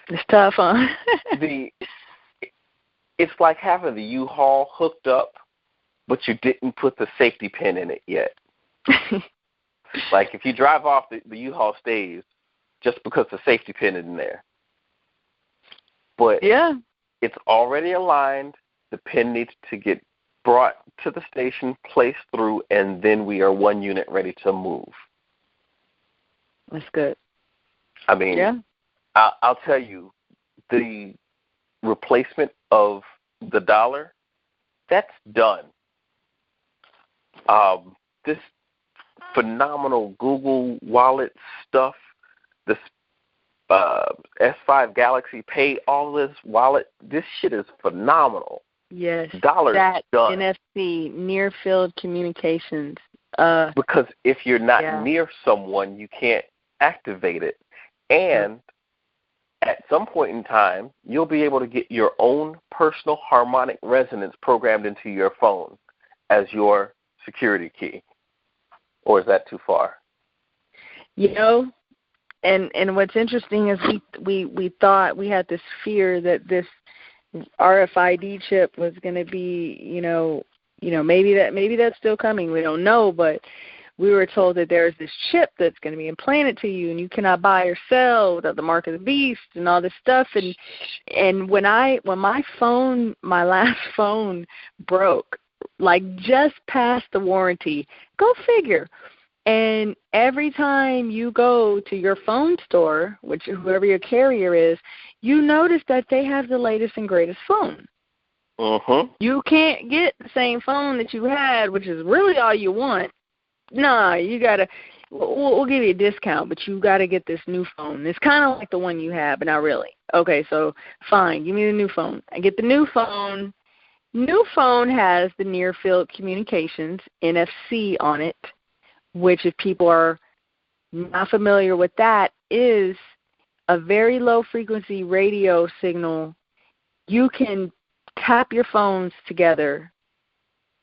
[SPEAKER 1] it's tough, huh?
[SPEAKER 3] It's like having the U-Haul hooked up, but you didn't put the safety pin in it yet. Like if you drive off, the U-Haul stays just because the safety pin is in there. But
[SPEAKER 1] yeah,
[SPEAKER 3] it's already aligned. The pin needs to get brought to the station, placed through, and then we are one unit ready to move.
[SPEAKER 1] That's good.
[SPEAKER 3] I mean,
[SPEAKER 1] yeah.
[SPEAKER 3] I'll tell you, the replacement of the dollar, that's done. This phenomenal Google Wallet stuff, this S5 Galaxy Pay, all this wallet, this shit is phenomenal.
[SPEAKER 1] Yes.
[SPEAKER 3] Dollar's
[SPEAKER 1] that
[SPEAKER 3] done.
[SPEAKER 1] NFC, near field communications.
[SPEAKER 3] Because if you're not near someone, you can't activate it. And at some point in time, you'll be able to get your own personal harmonic resonance programmed into your phone as your security key. Or is that too far?
[SPEAKER 1] And what's interesting is we thought we had this fear that this RFID chip was going to be, maybe that's still coming. We don't know, but we were told that there's this chip that's going to be implanted to you, and you cannot buy or sell without the mark of the beast and all this stuff. And when my last phone broke, like just past the warranty, go figure. And every time you go to your phone store, which whoever your carrier is, you notice that they have the latest and greatest phone. You can't get the same phone that you had, which is really all you want. Nah, you gotta. We'll give you a discount, but you gotta get this new phone. It's kind of like the one you have, but not really. Okay, so fine, give me the new phone. I get the new phone. New phone has the near field communications NFC on it, which if people are not familiar with that, is a very low frequency radio signal. You can tap your phones together.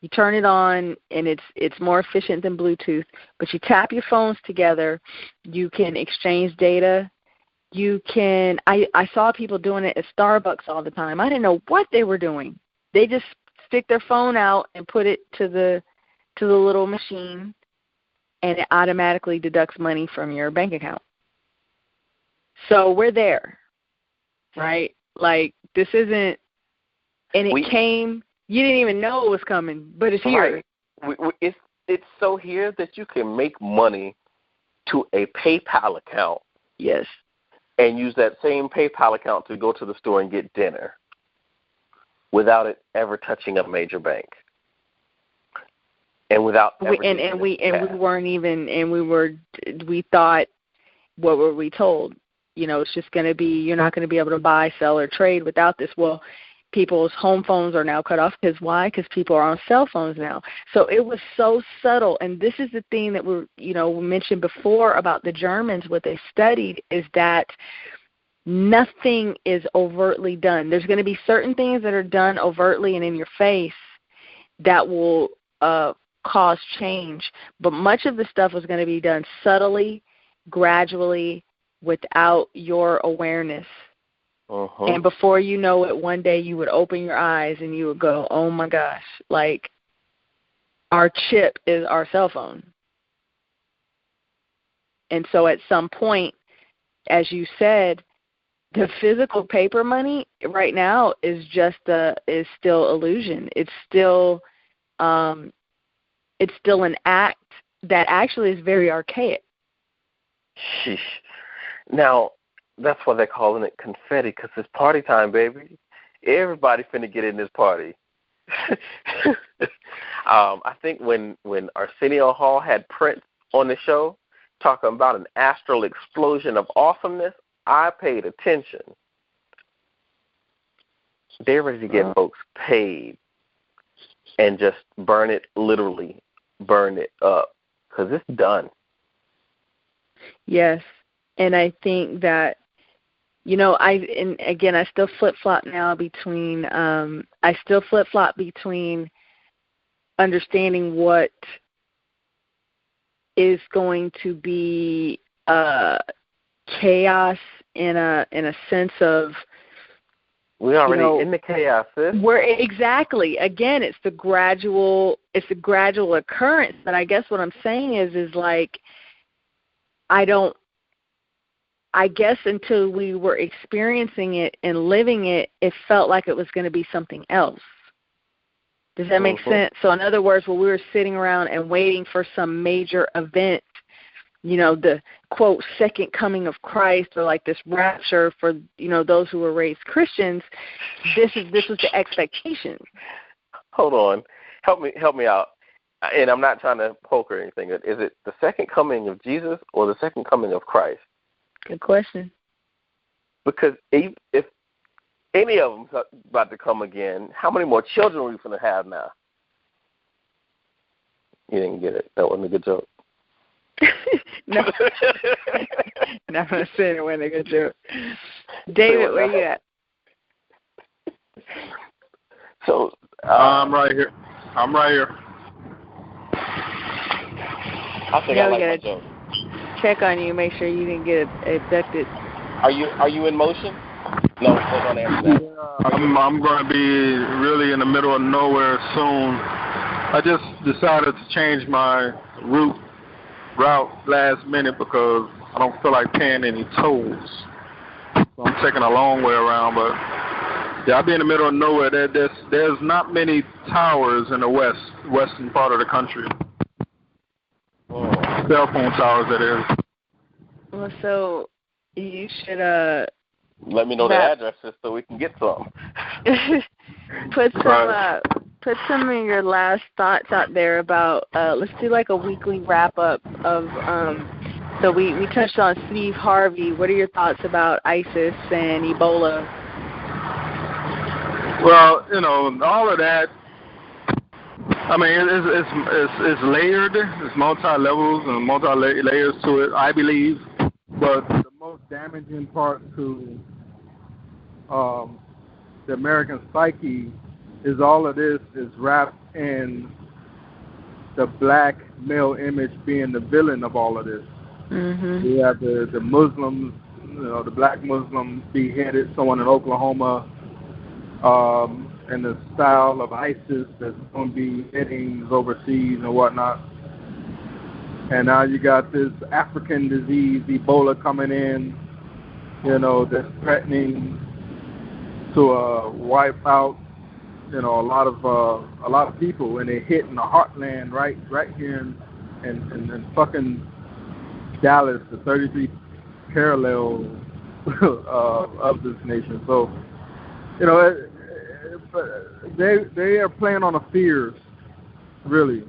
[SPEAKER 1] You turn it on, and it's more efficient than Bluetooth, but you tap your phones together. You can exchange data. You can I saw people doing it at Starbucks all the time. I didn't know what they were doing. They just stick their phone out and put it to the little machine, and it automatically deducts money from your bank account. So we're there, right? Like, this isn't, and it came, you didn't even know it was coming, but it's here.
[SPEAKER 3] Right. It's so here that you can make money to a PayPal account.
[SPEAKER 1] Yes.
[SPEAKER 3] And use that same PayPal account to go to the store and get dinner without it ever touching a major bank. And without ever we thought, what were we told? It's just going to be, you're not going to be able to buy, sell, or trade without this. Well, people's home phones are now cut off. Because why? Because people are on cell phones now. So it was so subtle. And this is the thing that we mentioned before about the Germans. What they studied is that nothing is overtly done. There's going to be certain things that are done overtly and in your face that will cause change. But much of the stuff was going to be done subtly, gradually, without your awareness. And before you know it, one day you would open your eyes and you would go, oh my gosh, like, our chip is our cell phone. And so at some point, as you said, the physical paper money right now is still illusion. It's still an act that actually is very archaic. Sheesh. Now, that's why they're calling it confetti, because it's party time, baby. Everybody finna get in this party. I think when Arsenio Hall had Prince on the show talking about an astral explosion of awesomeness, I paid attention. They're ready to get folks paid and just burn it up, because it's done.
[SPEAKER 1] Yes, and I think that, I still flip-flop now between, understanding what is going to be chaos in a sense of,
[SPEAKER 3] we're already in the chaos, sis.
[SPEAKER 1] Exactly. Again, it's the gradual occurrence. But I guess what I'm saying is like, I guess until we were experiencing it and living it, it felt like it was going to be something else. Does that make sense? So in other words, when we were sitting around and waiting for some major event, the, quote, second coming of Christ, or like this rapture for, those who were raised Christians, this was the expectation.
[SPEAKER 3] Hold on. Help me out. And I'm not trying to poke or anything. Is it the second coming of Jesus or the second coming of Christ?
[SPEAKER 1] Good question.
[SPEAKER 3] Because if any of them's about to come again, how many more children are we going to have now? You didn't get it. That wasn't a good joke.
[SPEAKER 1] No. No, I'm not saying it wasn't a good joke. David, where you at?
[SPEAKER 3] So
[SPEAKER 2] I'm right here.
[SPEAKER 3] I think I like my joke.
[SPEAKER 1] Check on you, make sure you didn't get abducted.
[SPEAKER 3] Are you in motion? No, don't answer that.
[SPEAKER 2] I'm going to be really in the middle of nowhere soon. I just decided to change my route last minute because I don't feel like paying any tolls. So I'm taking a long way around, but yeah, I'll be in the middle of nowhere. There's not many towers in the western part of the country. Cell phone towers, that is.
[SPEAKER 1] Well, so you should
[SPEAKER 3] let me know the addresses so we can get some.
[SPEAKER 1] Put some of your last thoughts out there about. Let's do like a weekly wrap up of. So we touched on Steve Harvey. What are your thoughts about ISIS and Ebola?
[SPEAKER 2] Well, all of that. I mean, it's layered. It's multi-levels and multi-layers to it, I believe. But the most damaging part to the American psyche is all of this is wrapped in the black male image being the villain of all of this. Mm-hmm. We have the Muslims, the black Muslim beheaded someone in Oklahoma. And the style of ISIS that's going to be headings overseas and whatnot. And now you got this African disease, Ebola, coming in, that's threatening to wipe out, a lot of people, and they're hitting the heartland right here in fucking Dallas, the 33 parallel of this nation. So, they are playing on the fears, really,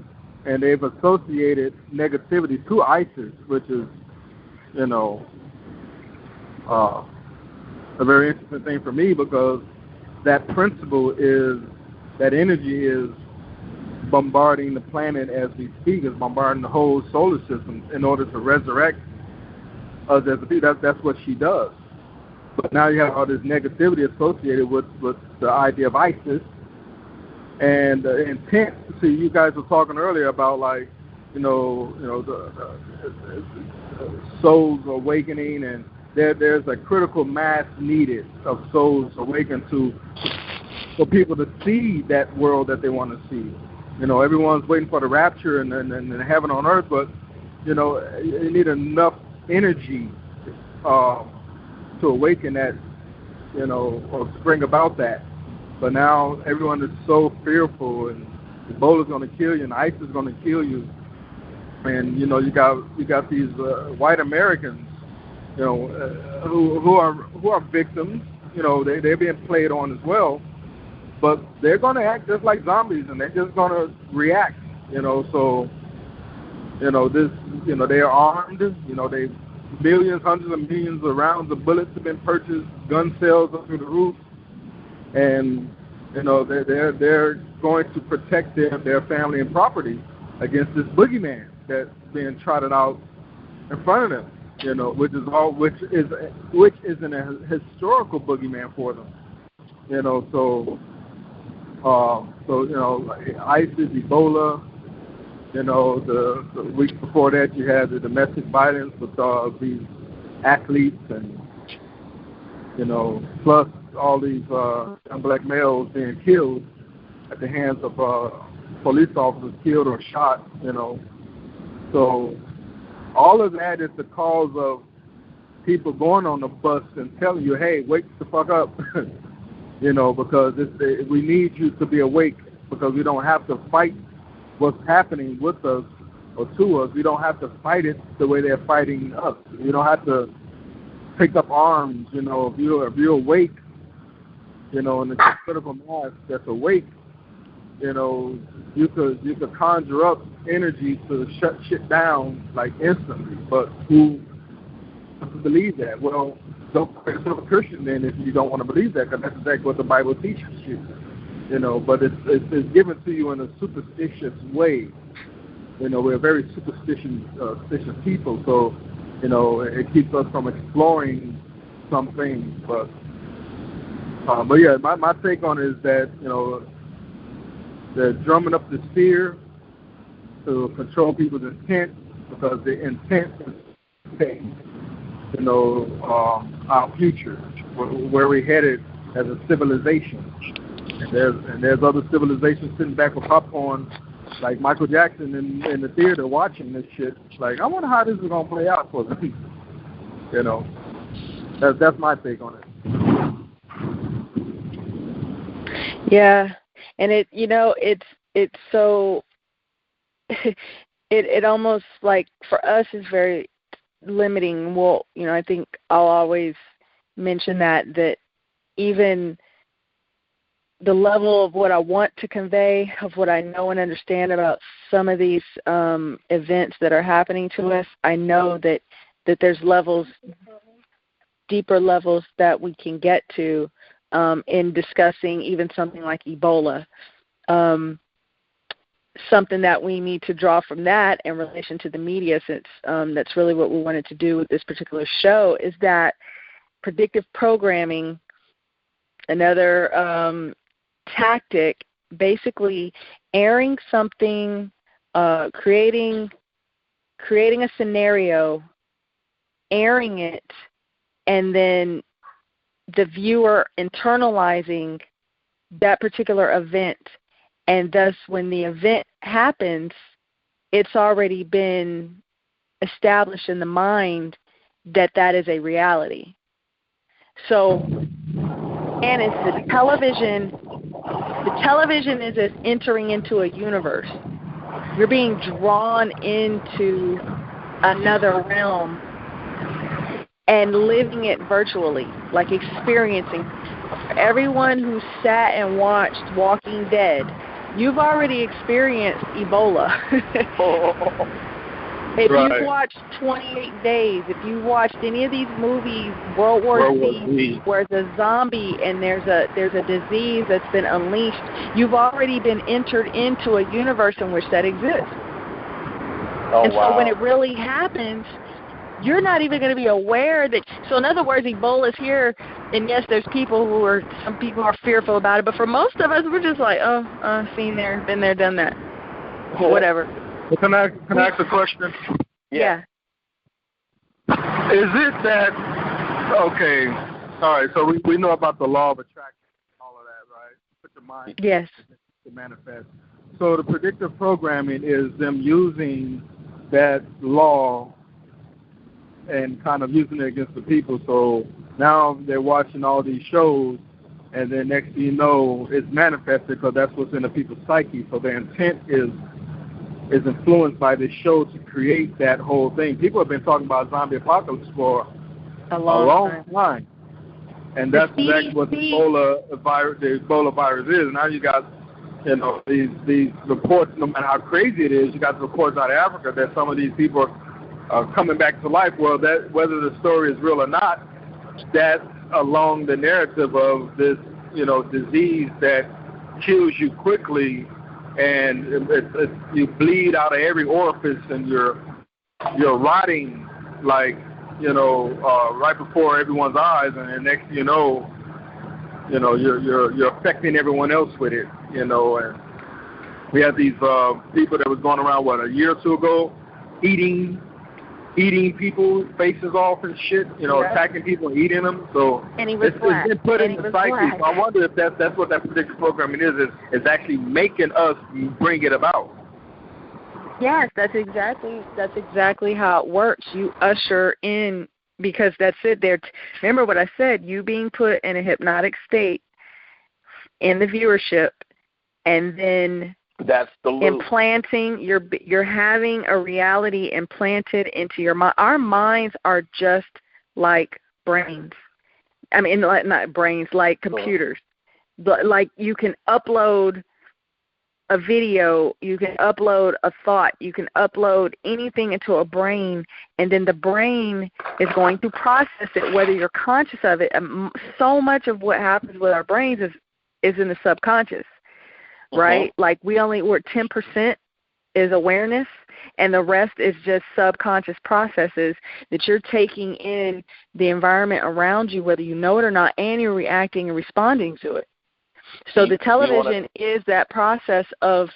[SPEAKER 2] and they've associated negativity to ISIS, which is, a very interesting thing for me, because that principle is, that energy is bombarding the planet as we speak, is bombarding the whole solar system in order to resurrect us as a people. That's what she does. But now you have all this negativity associated with the idea of ISIS, and the intent. See, you guys were talking earlier about, like, the souls awakening, and there's a critical mass needed of souls awakened for people to see that world that they want to see. Everyone's waiting for the rapture and heaven on earth, but you need enough energy to awaken that, or bring about that. But now everyone is so fearful, and Ebola's going to kill you, and ISIS is going to kill you, and you got these white Americans, who are victims. They're being played on as well, but they're going to act just like zombies, and they're just going to react. So they are armed. They millions, hundreds of millions of rounds of bullets have been purchased, gun sales up through the roof, and they're going to protect their family and property against this boogeyman that's being trotted out in front of them. Which is a historical boogeyman for them. ISIS, Ebola. The week before that, you had the domestic violence with these athletes, and plus all these young black males being killed at the hands of police officers, killed or shot. So all of that is the cause of people going on the bus and telling you, "Hey, wake the fuck up," because we need you to be awake, because we don't have to fight what's happening with us or to us. We don't have to fight it the way they're fighting us. You don't have to pick up arms. If you're awake, and it's a critical mass that's awake, you could conjure up energy to shut shit down, like, instantly. But who believe that? Well, don't call yourself a Christian then if you don't want to believe that, because that's exactly what the Bible teaches you. But it's given to you in a superstitious way. We're very superstitious people, so it keeps us from exploring some things. But yeah, my take on it is that they're drumming up this fear to control people's intent, because the intent is to take, our future, where we're headed as a civilization. And there's other civilizations sitting back with popcorn, like Michael Jackson in the theater watching this shit. Like, I wonder how this is gonna play out for them. That's my take on it.
[SPEAKER 1] Yeah, and it's so it almost, like, for us is very limiting. Well, I think I'll always mention that even the level of what I want to convey, of what I know and understand about some of these events that are happening to us, I know that there's levels, deeper levels that we can get to in discussing even something like Ebola. Something that we need to draw from that in relation to the media, since that's really what we wanted to do with this particular show, is that predictive programming, another tactic, basically airing something, creating a scenario, airing it, and then the viewer internalizing that particular event. And thus, when the event happens, it's already been established in the mind that that is a reality. So, and it's the television. The television is as entering into a universe. You're being drawn into another realm and living it virtually, like experiencing. Everyone who sat and watched Walking Dead, you've already experienced Ebola. If you've watched 28 Days, if you've watched any of these movies, World War Z, where there's a zombie and there's a disease that's been unleashed, you've already been entered into a universe in which that exists. So when it really happens, you're not even going to be aware that. So in other words, Ebola is here, and yes, there's some people are fearful about it, but for most of us, we're just like, seen there, been there, done that, whatever.
[SPEAKER 2] Can I ask a question?
[SPEAKER 1] Yeah.
[SPEAKER 2] Is it that, okay, all right, so we know about the law of attraction, all of that, right? Put your mind to manifest. So the predictive programming is them using that law and kind of using it against the people. So now they're watching all these shows, and then next thing you know, it's manifested because that's what's in the people's psyche. So their intent is influenced by this show to create that whole thing. People have been talking about zombie apocalypse for a long time. And that's exactly what the Ebola virus is. Now you got, these reports, no matter how crazy it is, you got the reports out of Africa that some of these people are coming back to life. Well, that whether the story is real or not, that's along the narrative of this, disease that kills you quickly, and you bleed out of every orifice, and you're rotting like right before everyone's eyes, and next thing you're affecting everyone else with it, and we had these people that was going around a year or two ago eating people's faces off and shit, attacking people and eating them. So it's been put in the psyche. So I wonder if that's what that predictive programming is actually making us bring it about.
[SPEAKER 1] Yes, that's exactly how it works. You usher in, because that's it. Remember what I said, you being put in a hypnotic state in the viewership, and then
[SPEAKER 3] that's the loop.
[SPEAKER 1] Implanting, you're having a reality implanted into your mind. Our minds are just like brains. I mean, not brains, like computers. But like you can upload a video, you can upload a thought, you can upload anything into a brain, and then the brain is going to process it, whether you're conscious of it. So much of what happens with our brains is in the subconscious. Right? Like we're 10% is awareness, and the rest is just subconscious processes that you're taking in the environment around you, whether you know it or not, and you're reacting and responding to it. So the television is that process of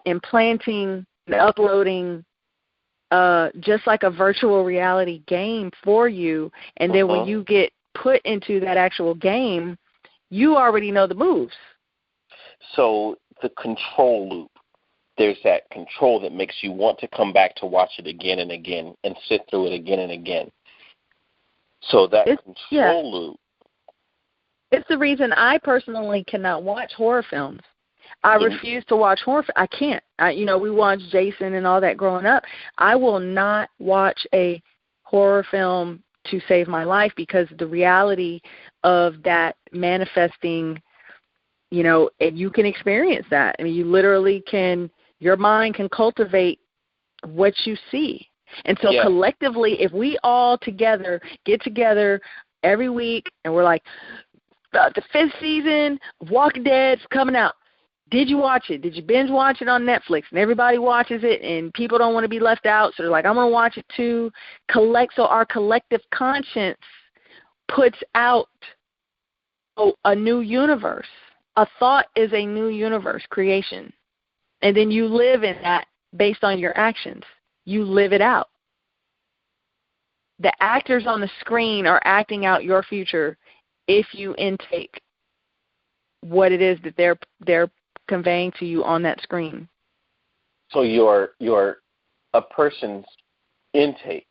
[SPEAKER 1] implanting and uploading just like a virtual reality game for you, and then when you get put into that actual game, you already know the moves.
[SPEAKER 3] So the control loop, there's that control that makes you want to come back to watch it again and again and sit through it again and again. So that control loop.
[SPEAKER 1] It's the reason I personally cannot watch horror films. I refuse to watch horror. I can't. We watched Jason and all that growing up. I will not watch a horror film to save my life, because the reality of that manifesting, and you can experience that. I mean, you literally your mind can cultivate what you see. And so collectively, if we all together get together every week and we're like, the 5th season of Walking Dead's coming out. Did you watch it? Did you binge watch it on Netflix? And everybody watches it, and people don't want to be left out, so they're like, I'm going to watch it too. So our collective conscience puts out a new universe. A thought is a new universe creation. And then you live in that based on your actions. You live it out. The actors on the screen are acting out your future if you intake what it is that they're conveying to you on that screen.
[SPEAKER 3] So you're a person's intake,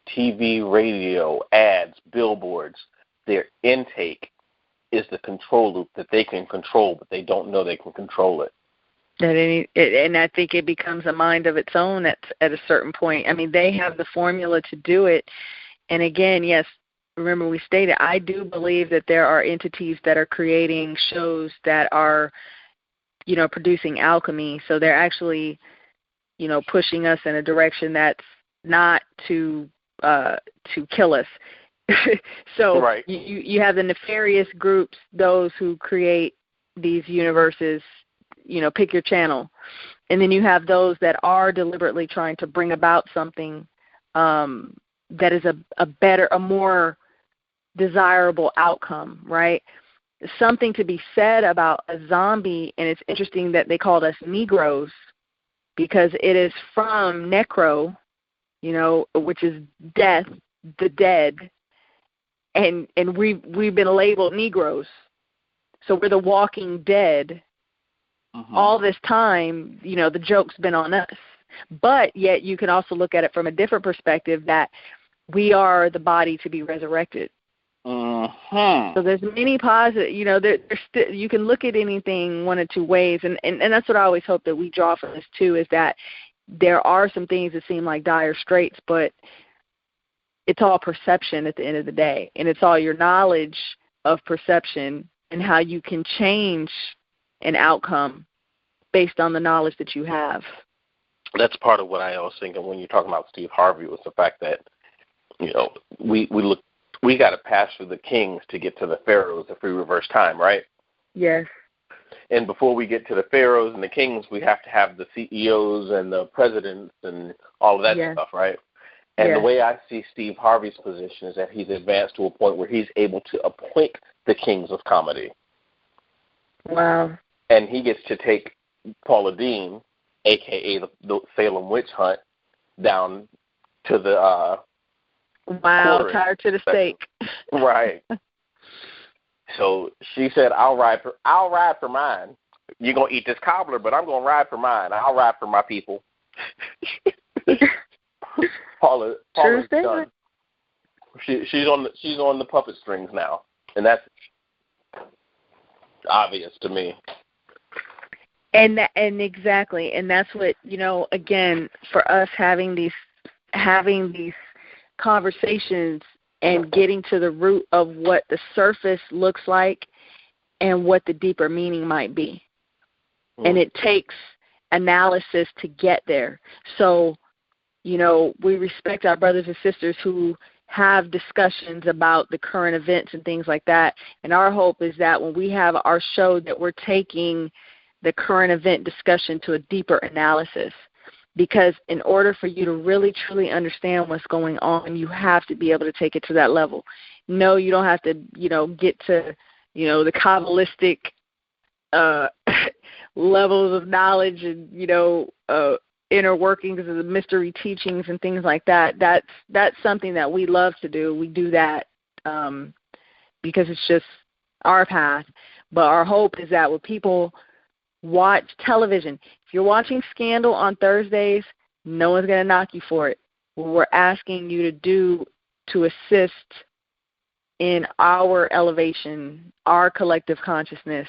[SPEAKER 3] TV, radio, ads, billboards, their intake is the control loop that they can control, but they don't know they can control it.
[SPEAKER 1] And I think it becomes a mind of its own at a certain point. I mean, they have the formula to do it. And again, yes, remember we stated, I do believe that there are entities that are creating shows that are, producing alchemy. So they're actually, pushing us in a direction that's not to kill us. So
[SPEAKER 3] right.
[SPEAKER 1] you have the nefarious groups, those who create these universes, pick your channel. And then you have those that are deliberately trying to bring about something that is a more desirable outcome, right? Something to be said about a zombie, and it's interesting that they called us Negroes because it is from necro, which is death, the dead, and we've been labeled Negroes. So we're the walking dead. Mm-hmm. All this time, the joke's been on us. But yet you can also look at it from a different perspective that we are the body to be resurrected.
[SPEAKER 3] Mm-hmm.
[SPEAKER 1] So there's many positive, you can look at anything one of two ways. And that's what I always hope that we draw from this too, is that there are some things that seem like dire straits, but it's all perception at the end of the day. And it's all your knowledge of perception and how you can change an outcome based on the knowledge that you have.
[SPEAKER 3] That's part of what I was thinking when you're talking about Steve Harvey, was the fact that, we got to pass through the kings to get to the pharaohs if we reverse time, right?
[SPEAKER 1] Yes.
[SPEAKER 3] And before we get to the pharaohs and the kings, we have to have the CEOs and the presidents and all of that stuff, right? And the way I see Steve Harvey's position is that he's advanced to a point where he's able to appoint the kings of comedy.
[SPEAKER 1] Wow.
[SPEAKER 3] And he gets to take Paula Deen, a.k.a. the Salem witch hunt, down to the
[SPEAKER 1] tied to the stake.
[SPEAKER 3] Right. So she said, I'll ride for mine. You're going to eat this cobbler, but I'm going to ride for mine. I'll ride for my people. Paula's done. She's on the puppet strings now, and that's obvious to me.
[SPEAKER 1] And exactly, and that's what, again, for us having these conversations and getting to the root of what the surface looks like and what the deeper meaning might be. And it takes analysis to get there. So, we respect our brothers and sisters who have discussions about the current events and things like that. And our hope is that when we have our show, that we're taking the current event discussion to a deeper analysis. Because in order for you to really, truly understand what's going on, you have to be able to take it to that level. No, you don't have to, get to, the Kabbalistic levels of knowledge and, inner workings of the mystery teachings and things like that. That's something that we love to do. We do that because it's just our path. But our hope is that when people watch television, if you're watching Scandal on Thursdays, no one's going to knock you for it. What we're asking you to do to assist in our elevation, our collective consciousness,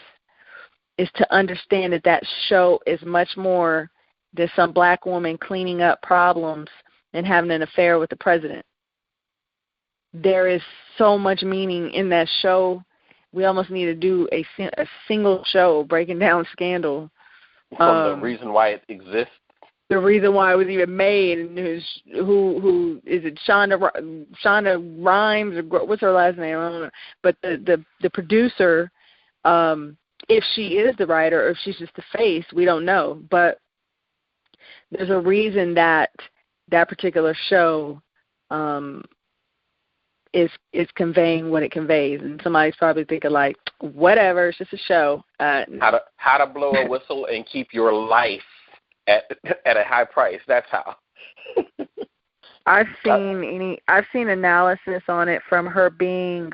[SPEAKER 1] is to understand that show is much more than some black woman cleaning up problems and having an affair with the president. There is so much meaning in that show. We almost need to do a single show breaking down Scandal.
[SPEAKER 3] From the reason why it exists.
[SPEAKER 1] The reason why it was even made, and who is it? Shonda Rhimes, or what's her last name? I don't know. But the producer, if she is the writer or if she's just the face, we don't know. But there's a reason that particular show is conveying what it conveys, and somebody's probably thinking like, whatever, it's just a show.
[SPEAKER 3] How to blow a whistle and keep your life at a high price. That's how.
[SPEAKER 1] I've seen analysis on it from her being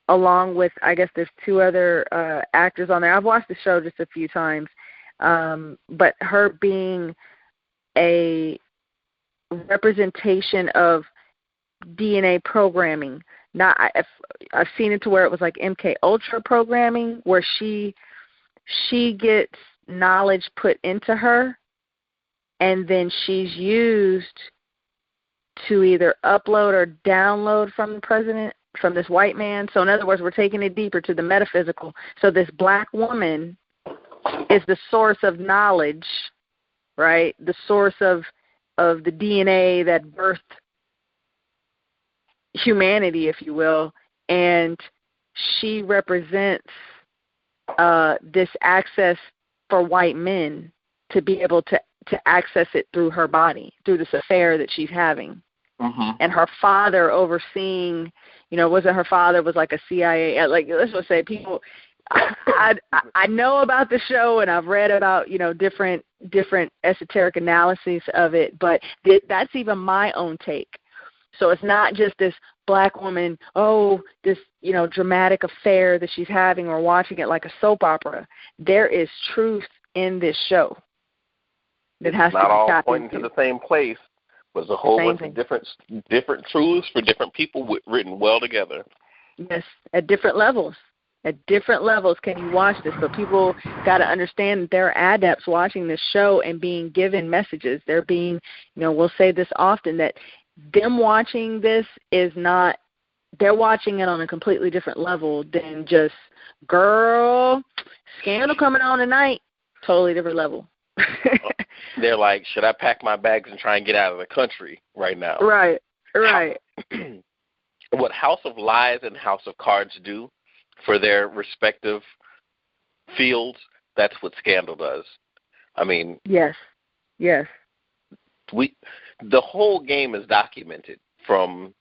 [SPEAKER 1] along with, I guess there's two other actors on there. I've watched the show just a few times, but her being a representation of DNA programming. Not, I've seen it to where it was like MK Ultra programming, where she gets knowledge put into her, and then she's used to either upload or download from the president, from this white man. So in other words, we're taking it deeper to the metaphysical. So this black woman is the source of knowledge, right? The source of the DNA that birthed humanity, if you will, and she represents this access for white men to be able to access it through her body, through this affair that she's having.
[SPEAKER 3] Mm-hmm.
[SPEAKER 1] And her father overseeing, wasn't her father was like a CIA, like let's just say people, I know about the show and I've read about, different esoteric analyses of it, but that's even my own take. So it's not just this black woman, this, dramatic affair that she's having or watching it like a soap opera. There is truth in this show that has to be tapped into.
[SPEAKER 3] Not all pointing to the same place, but a whole bunch of different truths for different people written well together.
[SPEAKER 1] Yes, at different levels. At different levels can you watch this. So people got to understand that they're adepts watching this show and being given messages. They're being, we'll say this often, that them watching this is not, they're watching it on a completely different level than just, girl, scandal coming on tonight, totally different level.
[SPEAKER 3] They're like, should I pack my bags and try and get out of the country right now?
[SPEAKER 1] Right.
[SPEAKER 3] What House of Lies and House of Cards do for their respective fields, that's what Scandal does. I mean,
[SPEAKER 1] yes.
[SPEAKER 3] The whole game is documented from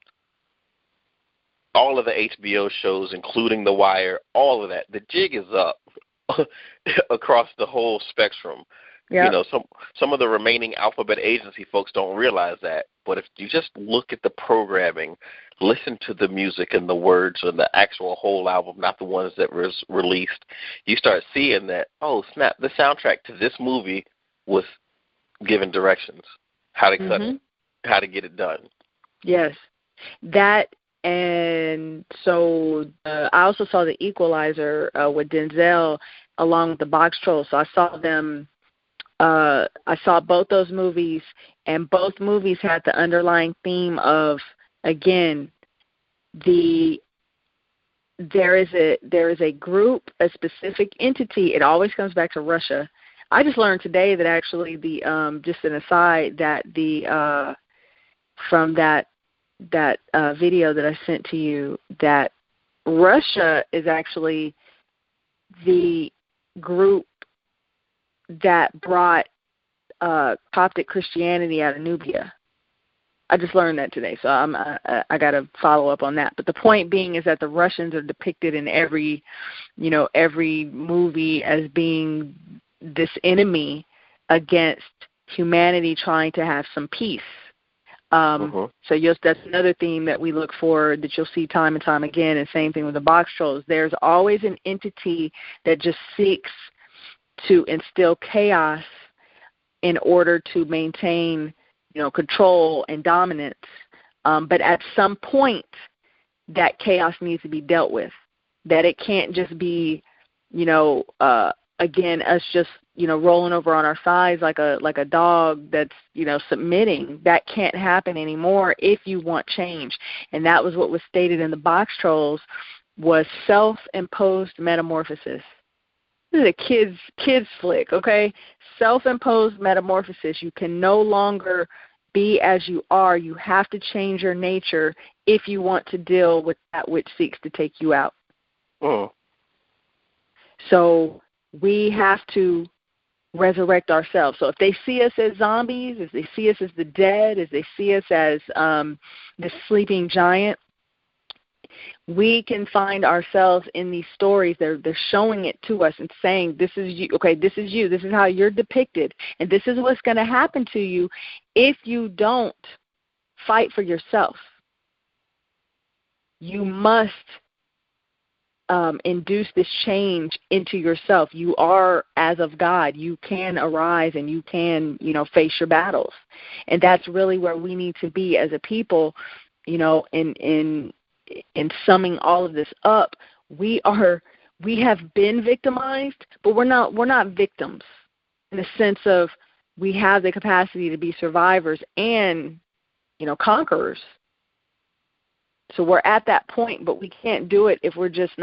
[SPEAKER 3] all of the HBO shows, including The Wire, all of that. The jig is up across the whole spectrum. Yep. Some of the remaining Alphabet Agency folks don't realize that. But if you just look at the programming, listen to the music and the words and the actual whole album, not the ones that was released, you start seeing that, oh, snap, the soundtrack to this movie was given directions, how to cut it, how to get it done. Yes.
[SPEAKER 1] That, and so I also saw The Equalizer with Denzel along with the Box Trolls. So I saw them. I saw both those movies, and both movies had the underlying theme of, again, there is a group, a specific entity. It always comes back to Russia. I just learned today that actually just an aside, that from that video that I sent to you, that Russia is actually the group that brought Coptic Christianity out of Nubia. I just learned that today, so I got to follow up on that. But the point being is that the Russians are depicted in every movie as being this enemy against humanity trying to have some peace. So that's another theme that we look for, that you'll see time and time again, and same thing with the Box Trolls. There's always an entity that just seeks to instill chaos in order to maintain, control and dominance. But at some point, that chaos needs to be dealt with. That it can't just be, again, us just, rolling over on our sides like a dog that's, submitting. That can't happen anymore if you want change. And that was what was stated in the Box Trolls, was self-imposed metamorphosis. This is a kids flick, okay? Self-imposed metamorphosis. You can no longer be as you are. You have to change your nature if you want to deal with that which seeks to take you out. So we have to resurrect ourselves. So if they see us as zombies, if they see us as the dead, if they see us as the sleeping giant, we can find ourselves in these stories. They're showing it to us and saying, this is you. Okay, this is you. This is how you're depicted. And this is what's going to happen to you if you don't fight for yourself. You must induce this change into yourself. You are as of God. You can arise and you can, face your battles. And that's really where we need to be as a people, in summing all of this up. We have been victimized, but we're not victims in the sense of we have the capacity to be survivors and, conquerors. So we're at that point, but we can't do it if we're just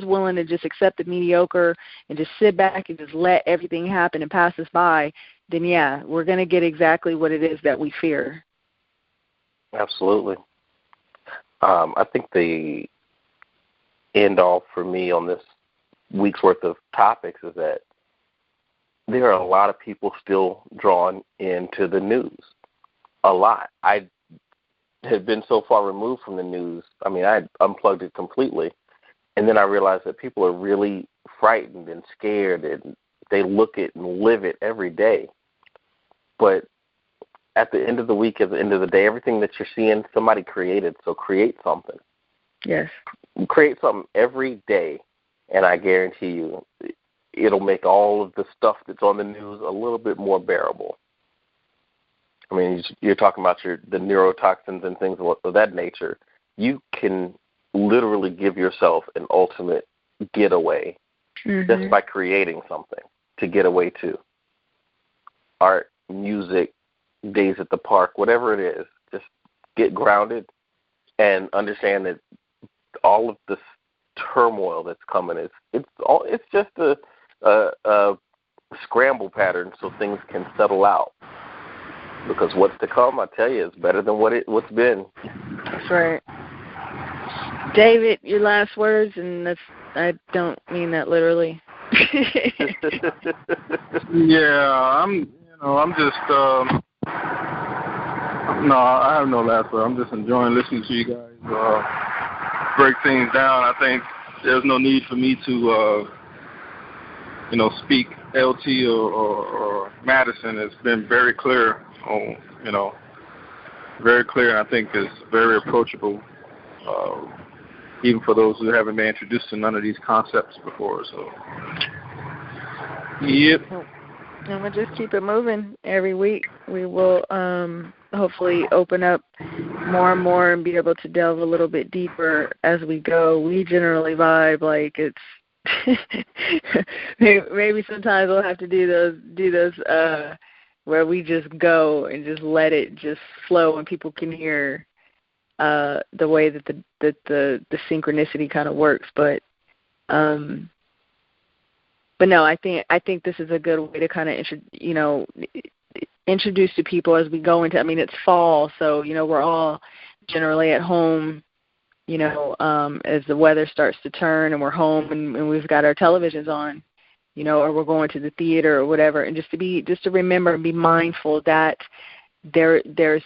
[SPEAKER 1] willing to just accept the mediocre and just sit back and just let everything happen and pass us by. Then yeah, we're going to get exactly what it is that we fear.
[SPEAKER 3] Absolutely. I think the end all for me on this week's worth of topics is that there are a lot of people still drawn into the news. A lot. I had been so far removed from the news. I mean, I had unplugged it completely. And then I realized that people are really frightened and scared, and they look it and live it every day. But at the end of the week, at the end of the day, everything that you're seeing, somebody created. So create something.
[SPEAKER 1] Yes.
[SPEAKER 3] Create something every day, and I guarantee you it'll make all of the stuff that's on the news a little bit more bearable. I mean, you're talking about the neurotoxins and things of that nature. You can literally give yourself an ultimate getaway just by creating something to get away to. Art, music, days at the park, whatever it is. Just get grounded and understand that all of this turmoil that's coming it's just a scramble pattern so things can settle out. Because what's to come, I tell you, is better than what's been.
[SPEAKER 1] That's right. David, your last words, and I don't mean that literally.
[SPEAKER 2] Yeah, I'm just no, I have no last word. I'm just enjoying listening to you guys break things down. I think there's no need for me to speak LT or Madison. It's been very clear on, very clear, and I think is very approachable, even for those who haven't been introduced to none of these concepts before. So, yep.
[SPEAKER 1] And we'll just keep it moving every week. We will hopefully open up more and more and be able to delve a little bit deeper as we go. We generally vibe like it's maybe sometimes we'll have to do those where we just go and just let it just flow and people can hear the way that the synchronicity kind of works. But no, I think this is a good way to kind of introduce to people as we go into. I mean, it's fall, so we're all generally at home. As the weather starts to turn and we're home and we've got our televisions on, or we're going to the theater or whatever, and just to remember and be mindful that there's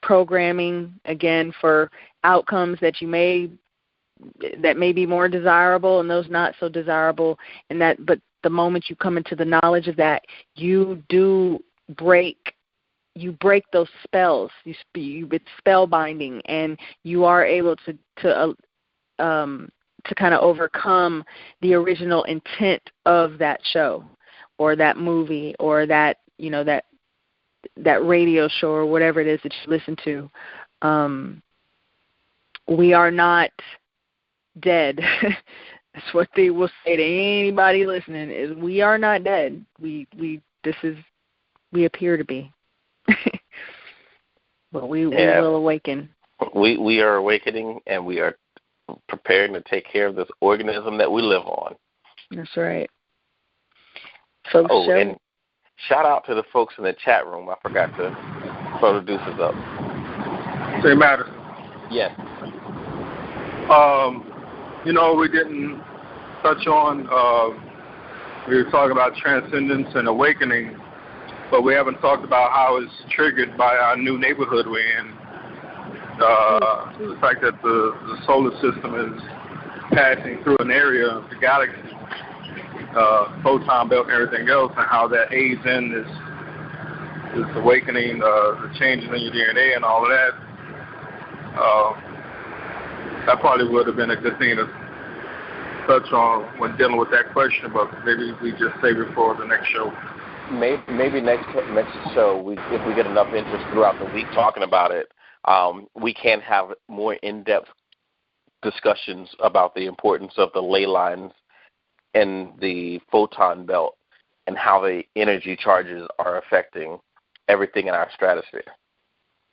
[SPEAKER 1] programming again for outcomes that may be more desirable and those not so desirable, but the moment you come into the knowledge of that, you break those spells. It's spell binding, and you are able to kind of overcome the original intent of that show, or that movie, or that that radio show, or whatever it is that you listen to. We are not dead. That's what they will say to anybody listening: is we are not dead. We appear to be. But we will awaken.
[SPEAKER 3] We are awakening, and we are preparing to take care of this organism that we live on.
[SPEAKER 1] That's right. So
[SPEAKER 3] and shout out to the folks in the chat room. I forgot to throw the deuces up.
[SPEAKER 2] Say Madison.
[SPEAKER 3] Yes.
[SPEAKER 2] We didn't touch on, we were talking about transcendence and awakening, but we haven't talked about how it's triggered by our new neighborhood we're in. The fact that the solar system is passing through an area of the galaxy, photon belt and everything else, and how that aids in this awakening, the changes in your DNA and all of that. That probably would have been a good thing to touch on when dealing with that question, but maybe we just save it for the next show.
[SPEAKER 3] Maybe next show, if we get enough interest throughout the week talking about it, we can have more in-depth discussions about the importance of the ley lines and the photon belt and how the energy charges are affecting everything in our stratosphere.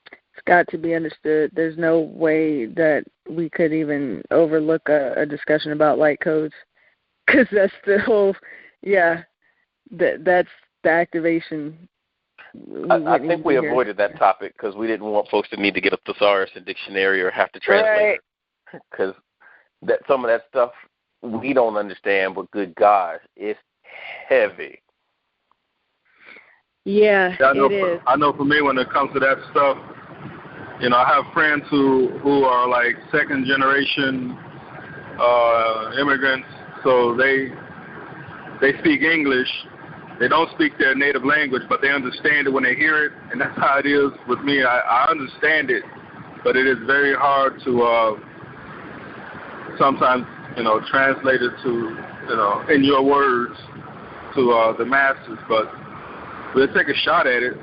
[SPEAKER 1] It's got to be understood. There's no way that we could even overlook a discussion about light codes, because that's the whole, that's the activation.
[SPEAKER 3] I think we avoided that topic because we didn't want folks to need to get a thesaurus and dictionary or have to translate, because some of that stuff we don't understand, but good God, it's heavy.
[SPEAKER 1] Yeah, it is.
[SPEAKER 2] I know for me, when it comes to that stuff, I have friends who are like second generation immigrants, so they speak English. They don't speak their native language, but they understand it when they hear it, and that's how it is with me. I understand it, but it is very hard to sometimes, translate it to, in your words to the masses, but we'll take a shot at it,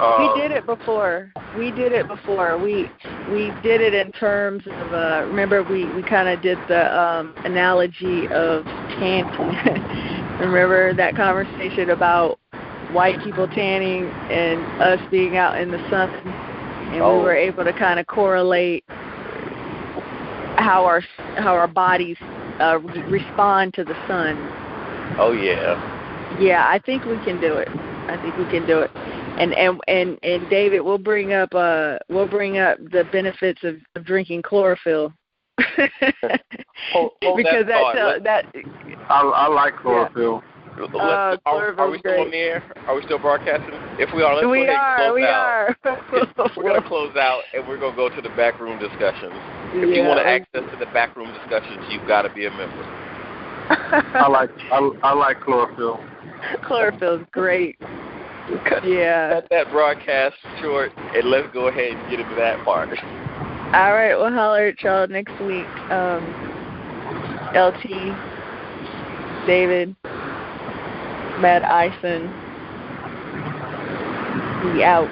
[SPEAKER 1] We did it before. We did it in terms of, remember we kind of did the analogy of tanning. Remember that conversation about white people tanning and us being out in the sun, and we were able to kind of correlate how our bodies respond to the sun. Oh yeah. Yeah, I think we can do it. And David, we'll bring up the benefits of drinking chlorophyll. Because
[SPEAKER 2] I like chlorophyll.
[SPEAKER 3] Yeah. Are we still on the air? Are we still broadcasting? If we are, let's go ahead and close out. We're going to close out, and we're going to go to the backroom discussions. If you want to access to the backroom discussions, you've got to be a member.
[SPEAKER 2] I like chlorophyll.
[SPEAKER 1] Chlorophyll's great.
[SPEAKER 3] Cut that broadcast short, and let's go ahead and get into that part.
[SPEAKER 1] All right, we'll holler at y'all next week. LT, David, Matt Eisen, we out.